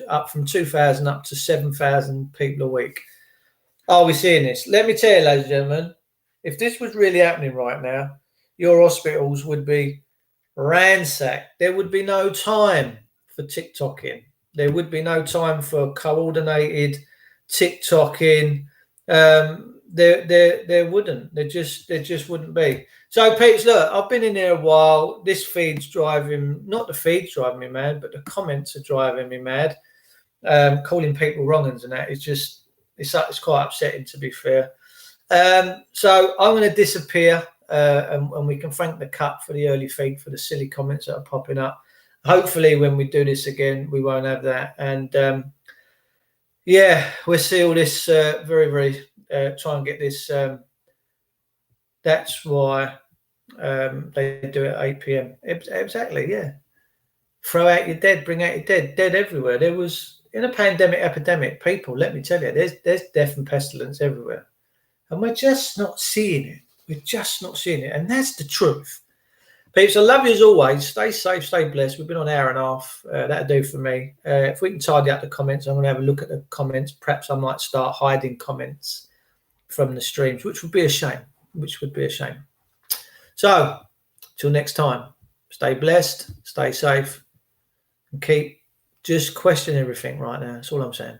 up from 2,000 up to 7,000 people a week. Are we seeing this? Let me tell you, ladies and gentlemen, if this was really happening right now, your hospitals would be ransacked. There would be no time for TikToking. There would be no time for coordinated TikToking. There wouldn't. There just wouldn't be. So, Pete, look, I've been in there a while. This feed's driving, not the feed's driving me mad, but the comments are driving me mad. Calling people wrong and that is just, it's quite upsetting, to be fair. So I'm going to disappear, and we can thank the cut for the early feed for the silly comments that are popping up. Hopefully, when we do this again, we won't have that. And yeah, we'll see all this very try and get this. That's why they do it at 8 p.m. Exactly, yeah. Throw out your dead, bring out your dead. Dead everywhere. There was, in a pandemic, epidemic, people, let me tell you, there's death and pestilence everywhere. And we're just not seeing it. We're just not seeing it. And that's the truth. Peeps, I love you as always. Stay safe, stay blessed. We've been on an hour and a half. That'll do for me. If we can tidy up the comments, I'm going to have a look at the comments. Perhaps I might start hiding comments from the streams, which would be a shame. So, till next time, stay blessed, stay safe. and keep just questioning everything right now. That's all I'm saying.